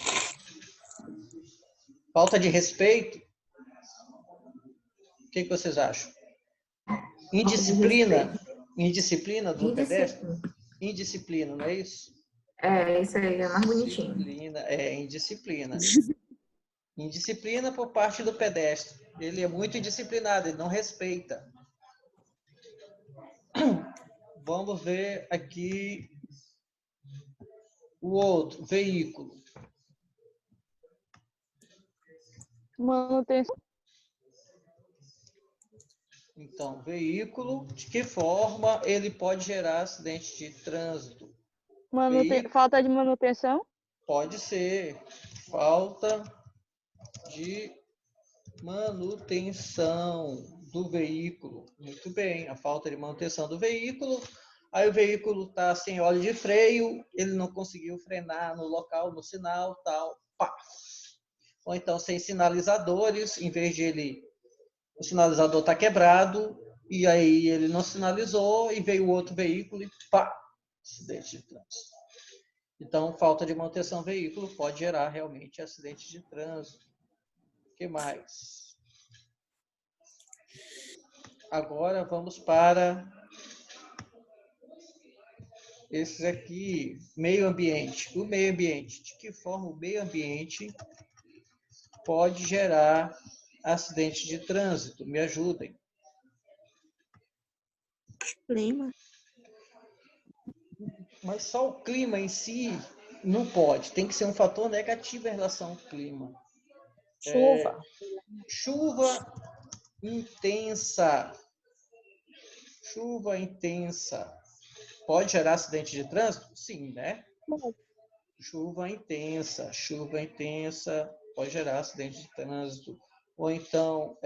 Falta de respeito? O que vocês acham? Indisciplina? Indisciplina do pedestre? Indisciplina, não é isso? Isso aí é mais bonitinho. Indisciplina. Indisciplina por parte do pedestre. Ele é muito indisciplinado, ele não respeita. Vamos ver aqui o outro, veículo. Manutenção. Então, veículo, de que forma ele pode gerar acidente de trânsito? Falta de manutenção? Pode ser falta de manutenção do veículo. Muito bem, a falta de manutenção do veículo. Aí o veículo está sem óleo de freio, ele não conseguiu frenar no local, no sinal, tal, pá. Ou então sem sinalizadores, em vez de o sinalizador está quebrado, e aí ele não sinalizou, e veio outro veículo e pá, acidente de trânsito. Então, falta de manutenção do veículo pode gerar realmente acidente de trânsito. O que mais? Agora vamos para esses aqui, meio ambiente. O meio ambiente, de que forma o meio ambiente pode gerar acidente de trânsito? Me ajudem. Clima. Mas só o clima em si não pode. Tem que ser um fator negativo em relação ao clima. Chuva. Chuva intensa. Chuva intensa. Pode gerar acidente de trânsito? Sim, né? Chuva intensa pode gerar acidente de trânsito. Ou então,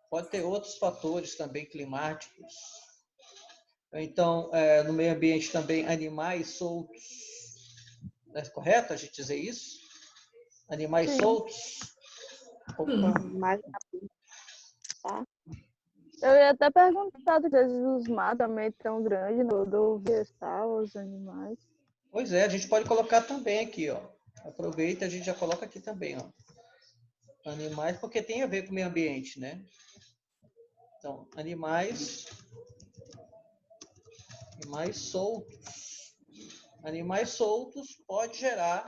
pode ter outros fatores também climáticos. Então, no meio ambiente também, animais soltos. É correto a gente dizer isso? Animais Sim. soltos Opa. mais tá? Eu ia até perguntar às vezes os matos também tão grandes do vegetal, os animais. Pois é, a gente pode colocar também aqui, ó. Aproveita, a gente já coloca aqui também, ó. Animais, porque tem a ver com o meio ambiente, né? Então, animais soltos. Animais soltos pode gerar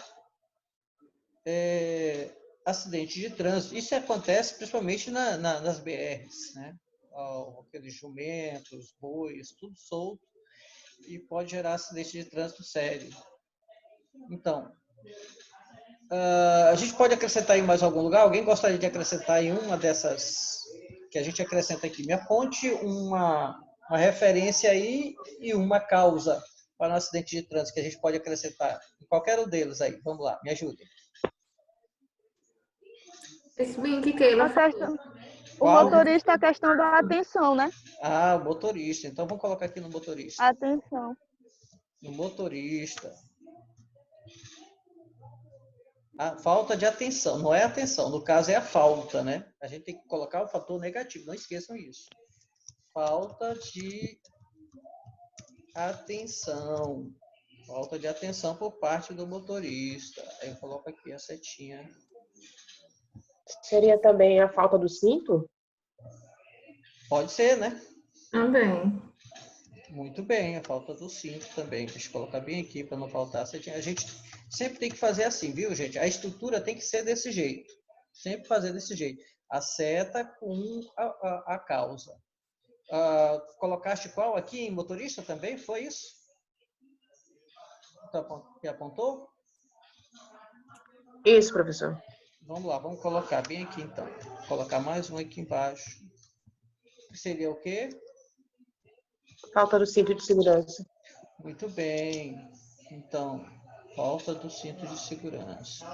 acidente de trânsito. Isso acontece principalmente nas BRs, né? Aqueles jumentos, bois, tudo solto, e pode gerar acidente de trânsito sério. Então, a gente pode acrescentar em mais algum lugar? Alguém gostaria de acrescentar em uma dessas que a gente acrescenta aqui? Me aponte uma referência aí e uma causa para um acidente de trânsito que a gente pode acrescentar. Em qualquer um deles aí. Vamos lá, me ajudem. Esse bem que Keila A falou. questão, o Qual? motorista, a questão da atenção, né? Ah, o motorista. Então, vamos colocar aqui no motorista. Atenção. No motorista. A falta de atenção. Não é atenção. No caso, é a falta, né? A gente tem que colocar o fator negativo. Não esqueçam isso. Falta de atenção. Falta de atenção por parte do motorista. Aí eu coloco aqui a setinha. Seria também a falta do cinto? Pode ser, né? Também. Muito bem, a falta do cinto também. Deixa eu colocar bem aqui para não faltar a setinha. A gente sempre tem que fazer assim, viu, gente? A estrutura tem que ser desse jeito. Sempre fazer desse jeito. A seta com a causa. Colocaste qual aqui em motorista também? Foi isso? Que apontou? Isso, professor. Vamos lá, vamos colocar bem aqui então. Vou colocar mais um aqui embaixo. Seria o quê? Falta do cinto de segurança. Muito bem. Então, falta do cinto de segurança.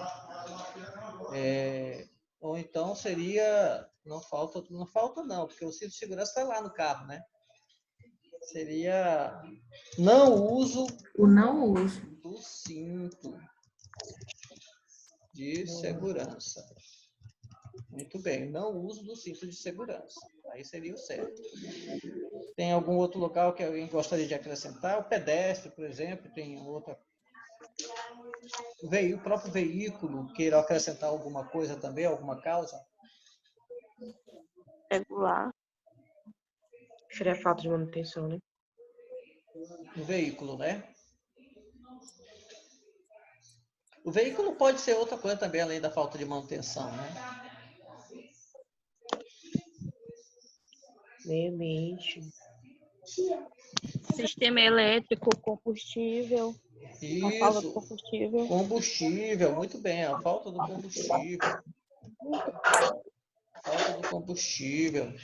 Ou então seria, não falta não, porque o cinto de segurança está lá no carro, né? Seria não uso O não uso. do cinto de segurança. Muito bem, não uso do cinto de segurança. Aí seria o certo. Tem algum outro local que alguém gostaria de acrescentar? O pedestre, por exemplo, tem outra. O próprio veículo queira acrescentar alguma coisa também, alguma causa? Regular. Seria a falta de manutenção, né? O veículo, né? O veículo pode ser outra coisa também, além da falta de manutenção, né? Meio ambiente. Sistema elétrico, combustível. A falta do Isso, combustível. combustível, muito bem, a falta do combustível. Falta do combustível. Deixa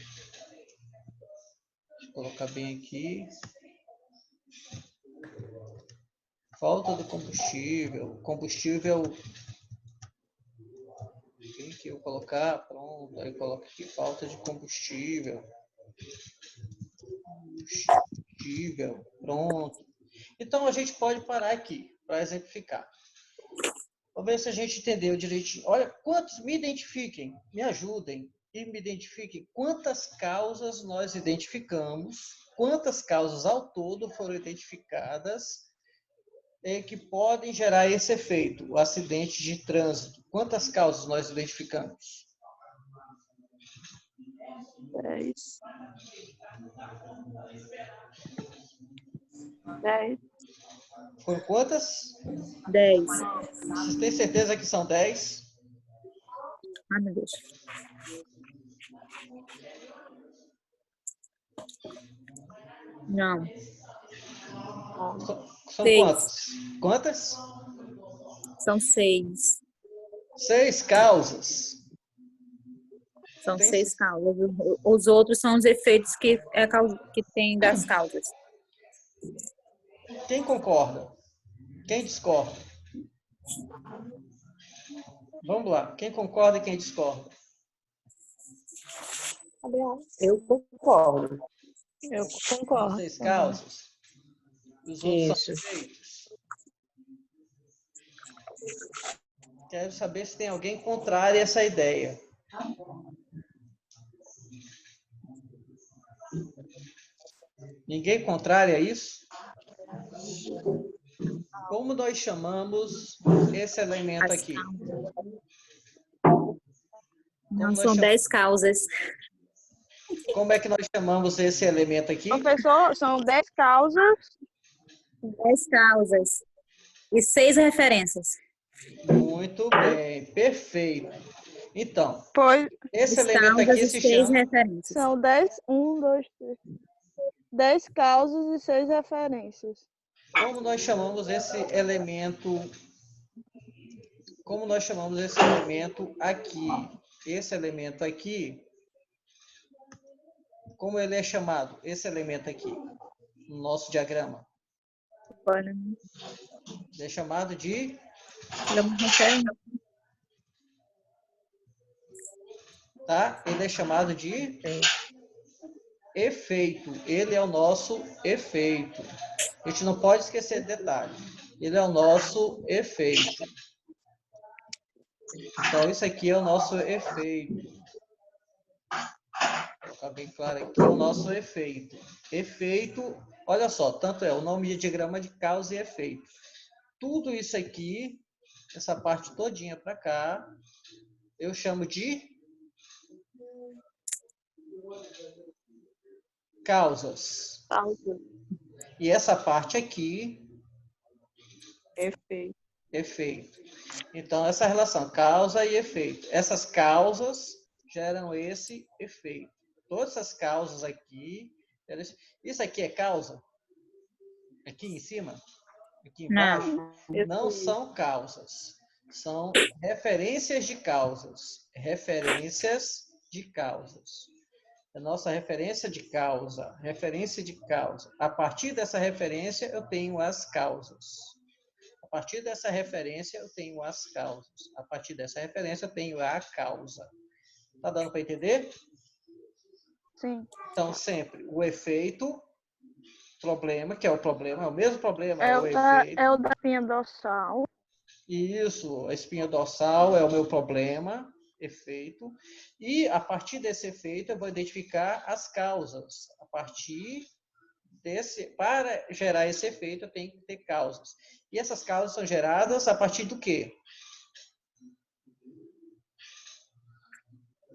eu colocar bem aqui. Falta do combustível. Combustível. Tem que eu colocar, pronto. Aí eu coloco aqui falta de combustível. Combustível, pronto. Então a gente pode parar aqui para exemplificar. Vamos ver se a gente entendeu direitinho. Olha, quantos me identifiquem, me ajudem e me identifiquem quantas causas nós identificamos, quantas causas ao todo foram identificadas que podem gerar esse efeito, o acidente de trânsito. Quantas causas nós identificamos? 10. 10. Foram quantas? 10. Vocês têm certeza que são 10? Ai, meu Deus. Não. São 6. quantas? Quantas? São 6. 6 causas. São Tem- 6 causas. Os outros são os efeitos que tem das causas. Quem concorda? Quem discorda? Vamos lá. Quem concorda e quem discorda? Eu concordo. Eu concordo. 6 também. causas. E os outros Isso. são efeitos. Quero saber se tem alguém contrário a essa ideia. Ninguém contrário a isso? Como nós chamamos esse elemento As aqui? Não, nós são chamamos? 10 causas. Como é que nós chamamos esse elemento aqui? Professor, são 10 causas. 10 causas. E 6 referências. Muito bem, perfeito. Então, Pois esse 10 elemento causas aqui e se 6 chama... referências. são 10, 1, 2, 3. 10 causas e 6 referências. Como nós chamamos esse elemento? Como nós chamamos esse elemento aqui? Esse elemento aqui, como ele é chamado? Esse elemento aqui, no nosso diagrama. Olha, Ele é chamado de... é uma referência. Tá? Ele é chamado de efeito. Ele é o nosso efeito. A gente não pode esquecer detalhe. Ele é o nosso efeito. Então, isso aqui é o nosso efeito. Vou colocar bem claro aqui, é o nosso efeito. Efeito, olha só, tanto é o nome de diagrama de causa e efeito. Tudo isso aqui, essa parte todinha para cá, eu chamo de causas. Causa. E essa parte aqui, Efeito. efeito. Então, essa relação, causa e efeito. Essas causas geram esse efeito. Todas essas causas aqui, isso aqui é causa? Aqui em cima? Aqui embaixo? Não são causas. São referências de causas. Referências de causas. A nossa referência de causa. Referência de causa. A partir dessa referência, eu tenho as causas. A partir dessa referência, eu tenho as causas. A partir dessa referência, eu tenho a causa. Tá dando para entender? Sim. Então, sempre o efeito, problema, que é o problema, é o mesmo problema, É é o o da, efeito. é o da espinha dorsal. Isso, a espinha dorsal é o meu problema, efeito. E, a partir desse efeito, eu vou identificar as causas. A partir para gerar esse efeito, eu tenho que ter causas. E essas causas são geradas a partir do quê?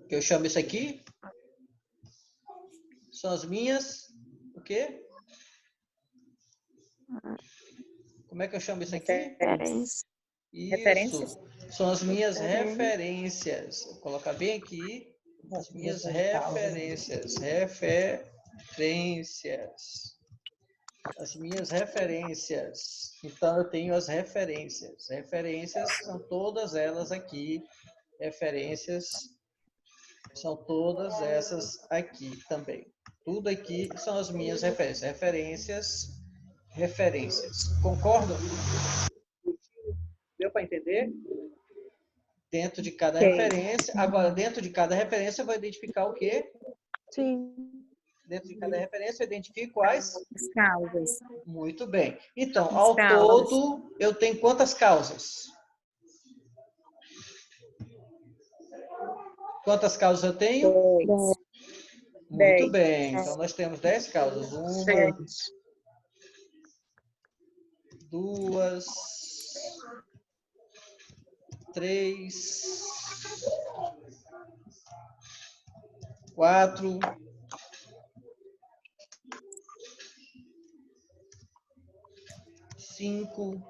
Que eu chamo isso aqui? São as minhas... O quê? Como é que eu chamo isso aqui? Referência. Referências? Isso. São as minhas referências. Vou colocar bem aqui. As minhas referências. Referências. As minhas referências. Então, eu tenho as referências. Referências são todas elas aqui. Referências são todas essas aqui também. Tudo aqui são as minhas referências. Referências. Concordam? Deu para entender? Dentro de cada referência. Agora, dentro de cada referência, eu vou identificar o quê? Sim. Dentro de cada referência, eu identifico quais? As causas. Muito bem. Então, As ao causas. todo, eu tenho quantas causas? Quantas causas eu tenho? 2. Muito bem. Então, nós temos 10 causas. 1, 2, 3, 4, 5,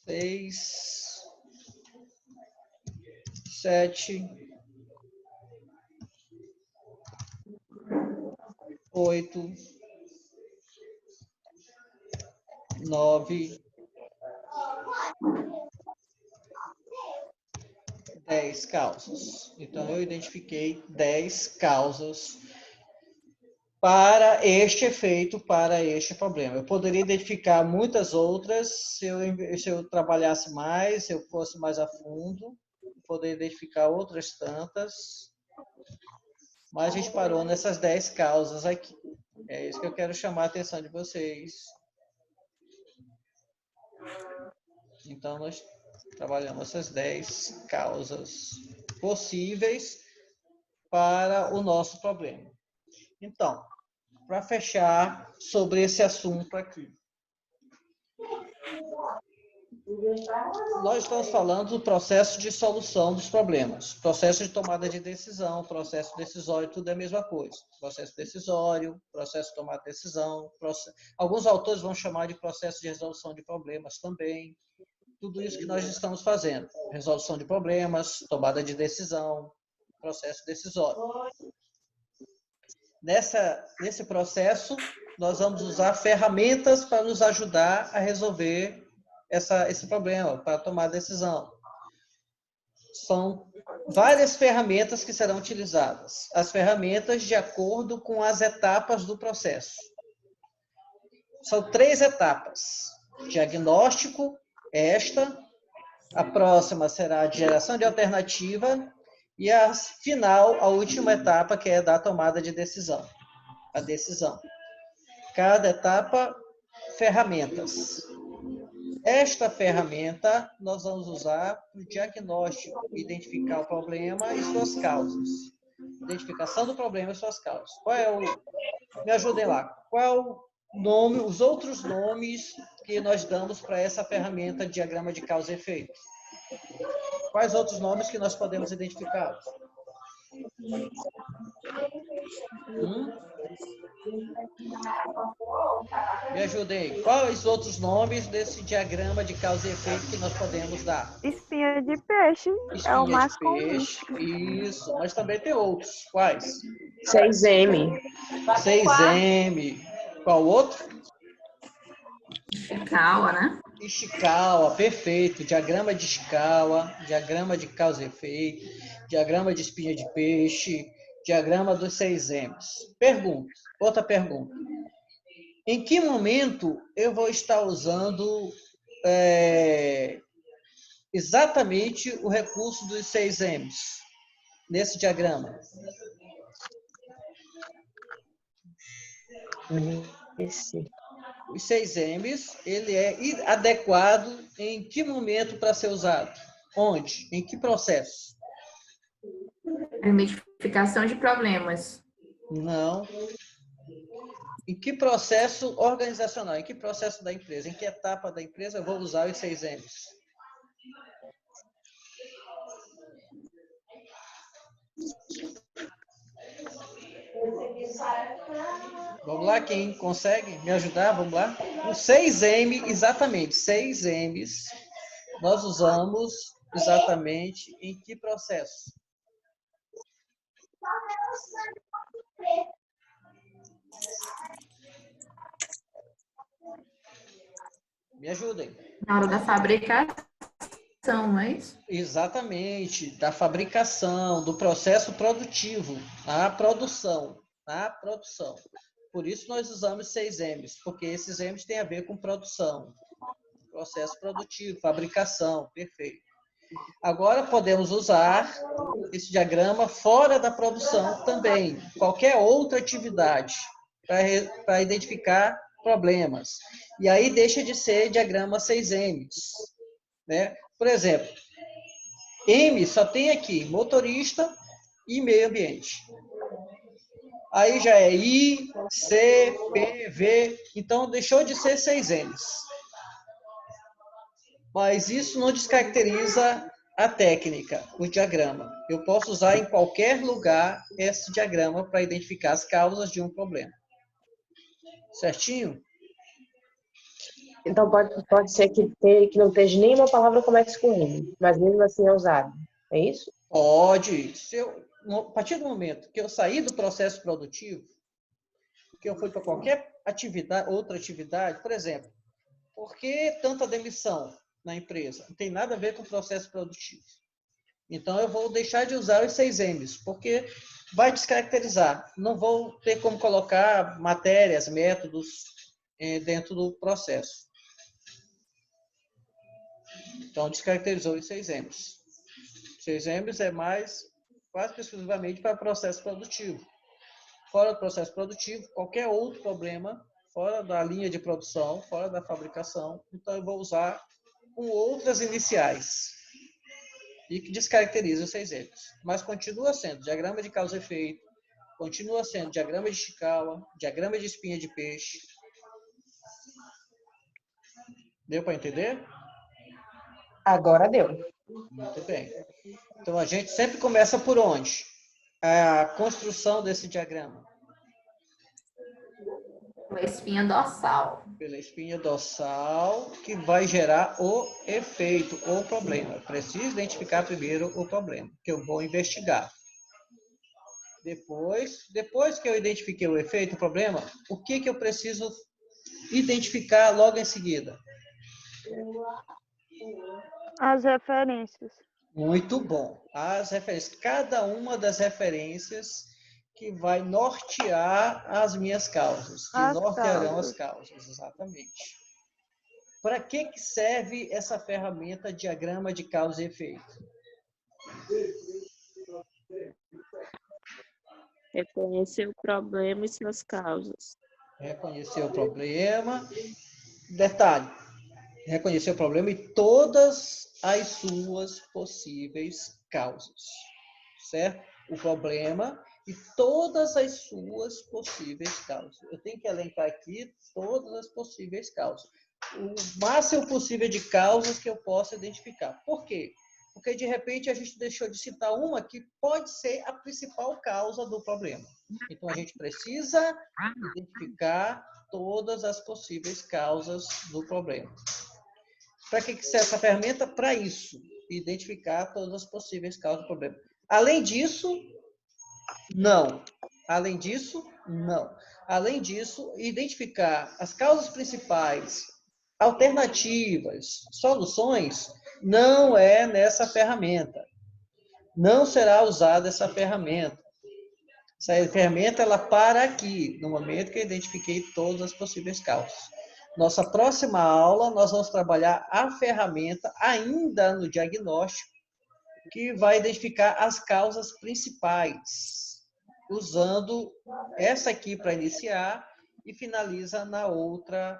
6, 7, 8, 9, 10 causas. Então, eu identifiquei 10 causas para este efeito, para este problema. Eu poderia identificar muitas outras se eu trabalhasse mais, se eu fosse mais a fundo, poderia identificar outras tantas, mas a gente parou nessas 10 causas aqui. É isso que eu quero chamar a atenção de vocês. Então, nós trabalhamos essas 10 causas possíveis para o nosso problema. Então, para fechar sobre esse assunto aqui, nós estamos falando do processo de solução dos problemas. Processo de tomada de decisão, processo decisório, tudo é a mesma coisa. Processo decisório, processo de tomada de decisão. Alguns autores vão chamar de processo de resolução de problemas também. Tudo isso que nós estamos fazendo. Resolução de problemas, tomada de decisão, processo decisório. Nesse processo, nós vamos usar ferramentas para nos ajudar a resolver esse problema, para tomar decisão. São várias ferramentas que serão utilizadas. As ferramentas de acordo com as etapas do processo. São 3 etapas. Diagnóstico, a próxima será a geração de alternativa e a final, a última etapa, que é da tomada de decisão. A decisão. Cada etapa, ferramentas. Esta ferramenta nós vamos usar para o diagnóstico, identificar o problema e suas causas. Identificação do problema e suas causas. Me ajudem lá. Qual é o nome, os outros nomes que nós damos para essa ferramenta de diagrama de causa e efeito? Quais outros nomes que nós podemos identificar? Me ajudem. Quais outros nomes desse diagrama de causa e efeito que nós podemos dar? Espinha de peixe é o Espinha mais de comum. peixe. Isso. Mas também tem outros. Quais? 6M. 6M. Qual outro? Ishikawa, né? Ishikawa, perfeito. Diagrama de Ishikawa, diagrama de causa e efeito, diagrama de espinha de peixe, diagrama dos 6M's. Outra pergunta. Em que momento eu vou estar usando exatamente o recurso dos 6M's nesse diagrama? Os 6M's, ele é adequado em que momento para ser usado? Onde? Em que processo? Identificação de problemas. Não. Em que processo organizacional? Em que processo da empresa? Em que etapa da empresa eu vou usar os 6M's? Vamos lá, quem consegue me ajudar? Vamos lá. O 6M, exatamente, 6M's, nós usamos exatamente em que processo? Me ajudem. Na hora da fabricação, não é isso? Exatamente, da fabricação, do processo produtivo, a produção. Por isso nós usamos 6M's, porque esses M's têm a ver com produção, processo produtivo, fabricação, perfeito. Agora podemos usar esse diagrama fora da produção também, qualquer outra atividade, para identificar problemas. E aí deixa de ser diagrama 6M's, né? Por exemplo, M só tem aqui motorista e meio ambiente. Aí já é I, C, P, V, então deixou de ser 6M's. Mas isso não descaracteriza a técnica, o diagrama. Eu posso usar em qualquer lugar esse diagrama para identificar as causas de um problema. Certinho? Então pode ser que não esteja nenhuma palavra que comece com M, mas mesmo assim é usado. É isso? Pode. A partir do momento que eu saí do processo produtivo, que eu fui para qualquer outra atividade, por exemplo, por que tanta demissão na empresa? Não tem nada a ver com o processo produtivo. Então, eu vou deixar de usar os 6M's, porque vai descaracterizar. Não vou ter como colocar matérias, métodos dentro do processo. Então, descaracterizou os 6M's. 6M's é mais, quase exclusivamente para processo produtivo. Fora do processo produtivo, qualquer outro problema, fora da linha de produção, fora da fabricação, então eu vou usar com outras iniciais e que descaracteriza os 6 eixos. Mas continua sendo diagrama de causa e efeito, continua sendo diagrama de Ishikawa, diagrama de espinha de peixe. Deu para entender? Agora deu. Muito bem. Então, a gente sempre começa por onde? A construção desse diagrama. Uma espinha dorsal. Pela espinha dorsal, que vai gerar o efeito, o problema. Eu preciso identificar primeiro o problema, que eu vou investigar. Depois que eu identifiquei o efeito, o problema, o que eu preciso identificar logo em seguida? As referências. Muito bom. As referências. Cada uma das referências que vai nortear as minhas causas, que As nortearão causas. as causas, exatamente. Para que serve essa ferramenta diagrama de causa e efeito? Reconhecer o problema e suas causas. Reconhecer o problema. Detalhe, reconhecer o problema e todas as suas possíveis causas, certo? O problema e todas as suas possíveis causas. Eu tenho que elencar aqui todas as possíveis causas. O máximo possível de causas que eu possa identificar. Por quê? Porque, de repente, a gente deixou de citar uma que pode ser a principal causa do problema. Então, a gente precisa identificar todas as possíveis causas do problema. Para que serve essa ferramenta? Para isso, identificar todas as possíveis causas do problema. Além disso, não. Além disso, não. Além disso, identificar as causas principais, alternativas, soluções, não é nessa ferramenta. Não será usada essa ferramenta. Essa ferramenta, ela para aqui, no momento que eu identifiquei todas as possíveis causas. Nossa próxima aula, nós vamos trabalhar a ferramenta ainda no diagnóstico, que vai identificar as causas principais, usando essa aqui para iniciar e finaliza na outra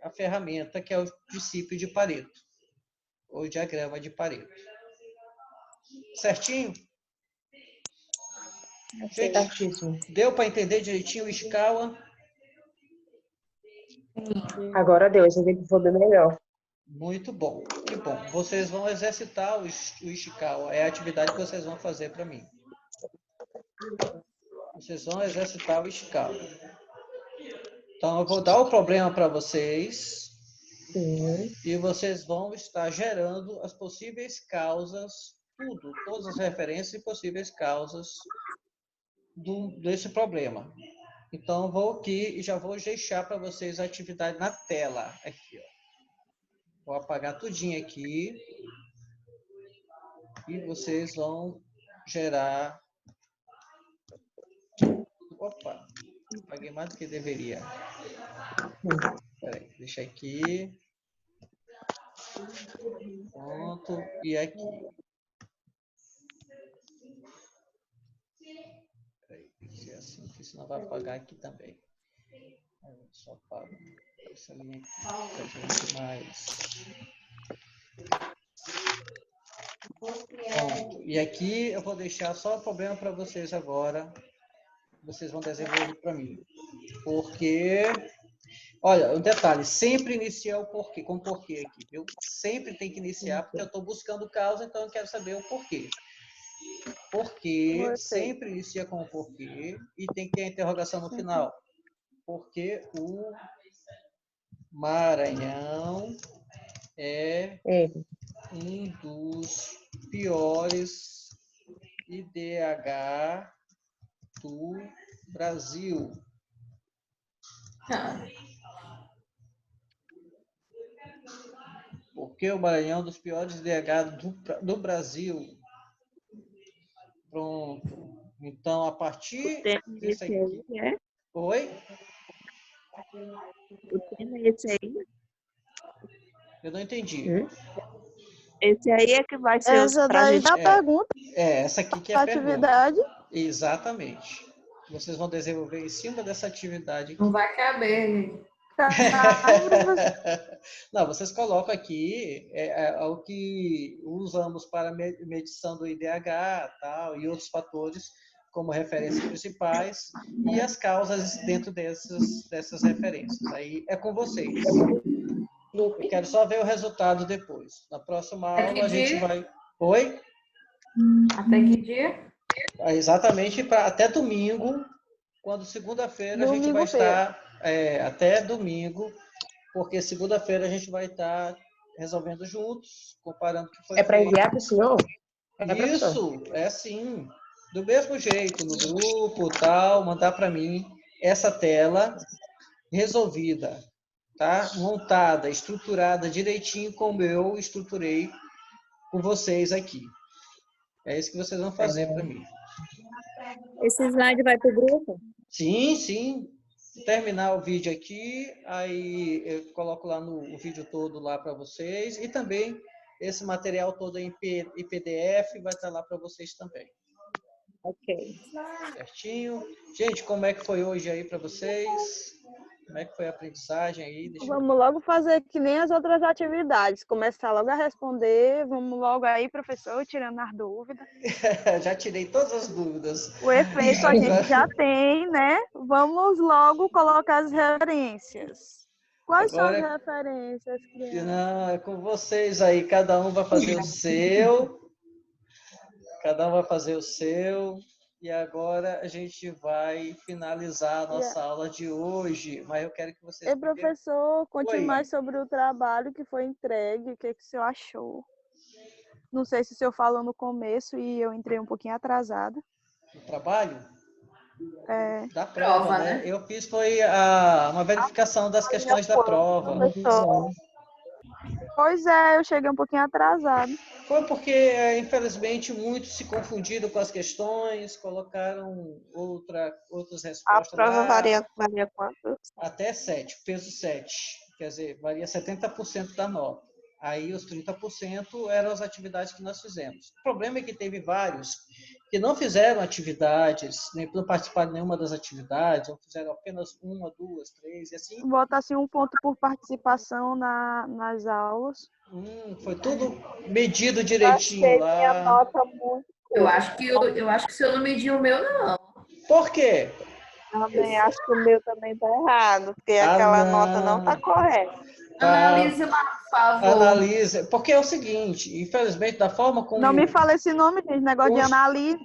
a ferramenta, que é o princípio de Pareto, ou diagrama de Pareto. Certinho? Gente, Certíssimo. deu para entender direitinho o Ishikawa? Agora deu, esse exemplo foi bem melhor. Muito bom, que bom. Vocês vão exercitar o Ishikawa, é a atividade que vocês vão fazer para mim. Vocês vão exercitar o Ishikawa. Então, eu vou dar o problema para vocês. Sim. E vocês vão estar gerando as possíveis causas, todas as referências e possíveis causas desse problema. Então, eu vou aqui e já vou deixar para vocês a atividade na tela. Aqui, ó. Vou apagar tudinho aqui. E vocês vão gerar... Opa, apaguei mais do que deveria. Peraí, deixa aqui. Pronto, e aqui. Peraí, tem que ser assim, porque senão vai apagar aqui também. Eu só apago essa linha aqui, pra gente mais. Pronto, e aqui eu vou deixar só o problema para vocês agora. Vocês vão desenvolver para mim. Porque... Olha, um detalhe, sempre inicia o porquê, com porquê aqui, viu? Sempre tem que iniciar, porque eu estou buscando causa, então eu quero saber o porquê. Porquê, sempre inicia com o porquê, e tem que ter a interrogação no final. Porque o Maranhão é um dos piores IDH do Brasil. Porque o Maranhão é um dos piores IDH do Brasil. Pronto. Então, a partir desse aqui... É? Oi? O tema é esse aí? Eu não entendi. Esse aí é que vai ser Essa daí da pergunta. Essa aqui que é a atividade. pergunta. Exatamente. Vocês vão desenvolver em cima dessa atividade aqui. Não vai caber. professor? Não, vocês colocam aqui o que usamos para medição do IDH, tal, e outros fatores como referências principais e as causas dentro dessas referências. Aí é com vocês. Eu quero só ver o resultado depois. Na próxima aula a gente vai... Oi? Até que dia? Exatamente até domingo, quando segunda-feira a gente vai estar... até domingo, porque segunda-feira a gente vai estar resolvendo juntos, comparando o que foi É para feito. enviar para o senhor? Professor? Isso, é sim. Do mesmo jeito, no grupo, tal, mandar para mim essa tela resolvida, tá? Montada, estruturada direitinho como eu estruturei com vocês aqui. É isso que vocês vão fazer para mim. Esse slide vai para o grupo? Sim, sim. Terminar o vídeo aqui, aí eu coloco lá o vídeo todo lá para vocês e também esse material todo em PDF vai estar lá para vocês também. Ok. Certinho. Gente, como é que foi hoje aí para vocês? Como é que foi a aprendizagem aí? Vamos logo fazer que nem as outras atividades. Começar logo a responder. Vamos logo aí, professor, tirando as dúvidas. Já tirei todas as dúvidas. O efeito a gente já tem, né? Vamos logo colocar as referências. Quais Agora, são as referências, crianças? não, é com vocês aí. Cada um vai fazer o seu. Cada um vai fazer o seu. E agora a gente vai finalizar a nossa aula de hoje. Mas eu quero que vocês... E, professor, conte Oi. mais sobre o trabalho que foi entregue. O que o senhor achou? Não sei se o senhor falou no começo e eu entrei um pouquinho atrasada. O trabalho? É. Da prova, né? Eu fiz foi uma verificação das questões da prova. Pois é, eu cheguei um pouquinho atrasada. Foi porque, infelizmente, muitos se confundiram com as questões, colocaram outras A respostas prova lá. varia quanto? Até 7, peso 7. Quer dizer, varia 70% da nota. Aí os 30% eram as atividades que nós fizemos. O problema é que teve vários que não fizeram atividades, nem não participaram de nenhuma das atividades, ou fizeram apenas 1, 2, 3, e assim. Bota assim um ponto por participação nas aulas. Foi tudo medido direitinho lá. Minha nota muito. Eu acho que o senhor não mediu o meu, não. Por quê? Também acho que o meu também tá errado, porque aquela nota não tá correta. Analise lá, por favor. Analise. Porque é o seguinte, infelizmente, da forma como... Não me fala esse nome, gente, negócio de analise.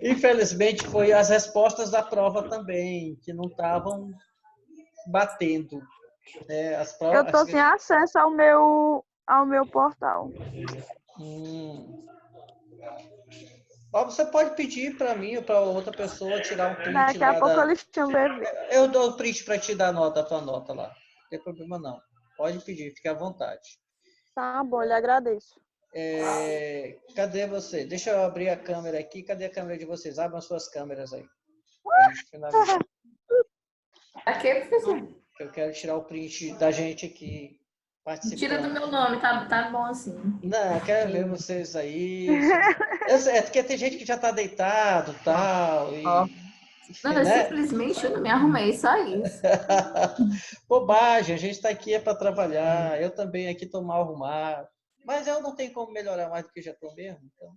Infelizmente, foi as respostas da prova também, que não estavam batendo. Eu tô sem acesso ao meu portal. Você pode pedir para mim ou para outra pessoa tirar um print Daqui a pouco eles tinham bebê. Eu dou o print para te dar a tua nota lá. Não tem problema não. Pode pedir, fique à vontade. Tá bom, lhe agradeço. Cadê você? Deixa eu abrir a câmera aqui. Cadê a câmera de vocês? Abram as suas câmeras aí. Aqui, professor. Eu quero tirar o print da gente aqui participando. Tira do meu nome, tá bom assim. Não, eu quero ver vocês aí. É porque tem gente que já tá deitado e tal. Não, eu simplesmente não me arrumei, só isso. Bobagem, a gente tá aqui para trabalhar. Eu também aqui tô mal arrumado. Mas eu não tenho como melhorar mais do que já tô mesmo, então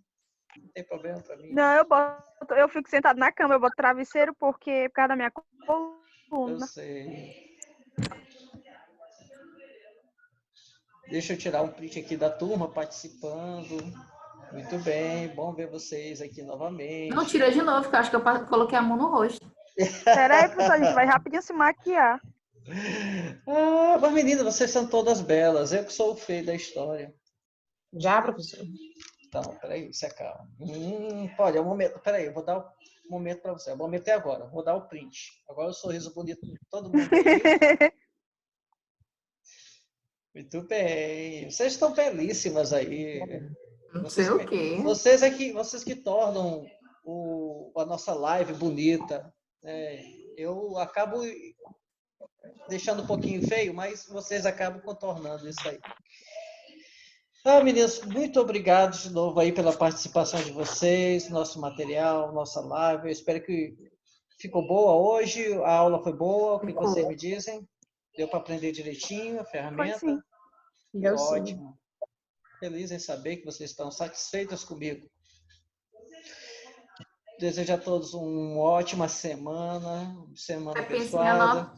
não tem problema para mim. Não, eu fico sentado na cama, eu boto travesseiro por causa da minha coluna. Eu sei. Deixa eu tirar um print aqui da turma participando. Muito bem, bom ver vocês aqui novamente. Não, tira de novo, que eu acho que eu coloquei a mão no rosto. Peraí, professor, a gente vai rapidinho se maquiar. Mas meninas, vocês são todas belas. Eu que sou o feio da história. Já, professor? Então, peraí, se acalma. Olha, peraí, eu vou dar um momento para você. O momento é agora, vou dar o print. Agora o sorriso bonito de todo mundo aqui. Muito bem. Vocês estão belíssimas aí. Não sei o quê. Vocês que tornam a nossa live bonita. Eu acabo deixando um pouquinho feio, mas vocês acabam contornando isso aí. Meninas, muito obrigado de novo aí pela participação de vocês, nosso material, nossa live. Eu espero que Ficou boa hoje? A aula foi boa? O que Ficou. vocês me dizem? Deu para aprender direitinho a Foi ferramenta? sim. Que Deu sim. ótimo. Feliz em saber que vocês estão satisfeitos comigo. Desejo a todos uma ótima semana Vai pensar abençoada.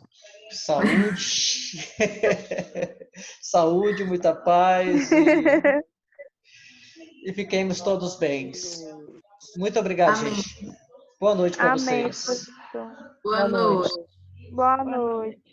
Saúde. Saúde, muita paz. E fiquemos todos bem. Muito obrigado, Amém. gente. Boa noite para Amém, vocês. professor. Boa noite. Boa noite.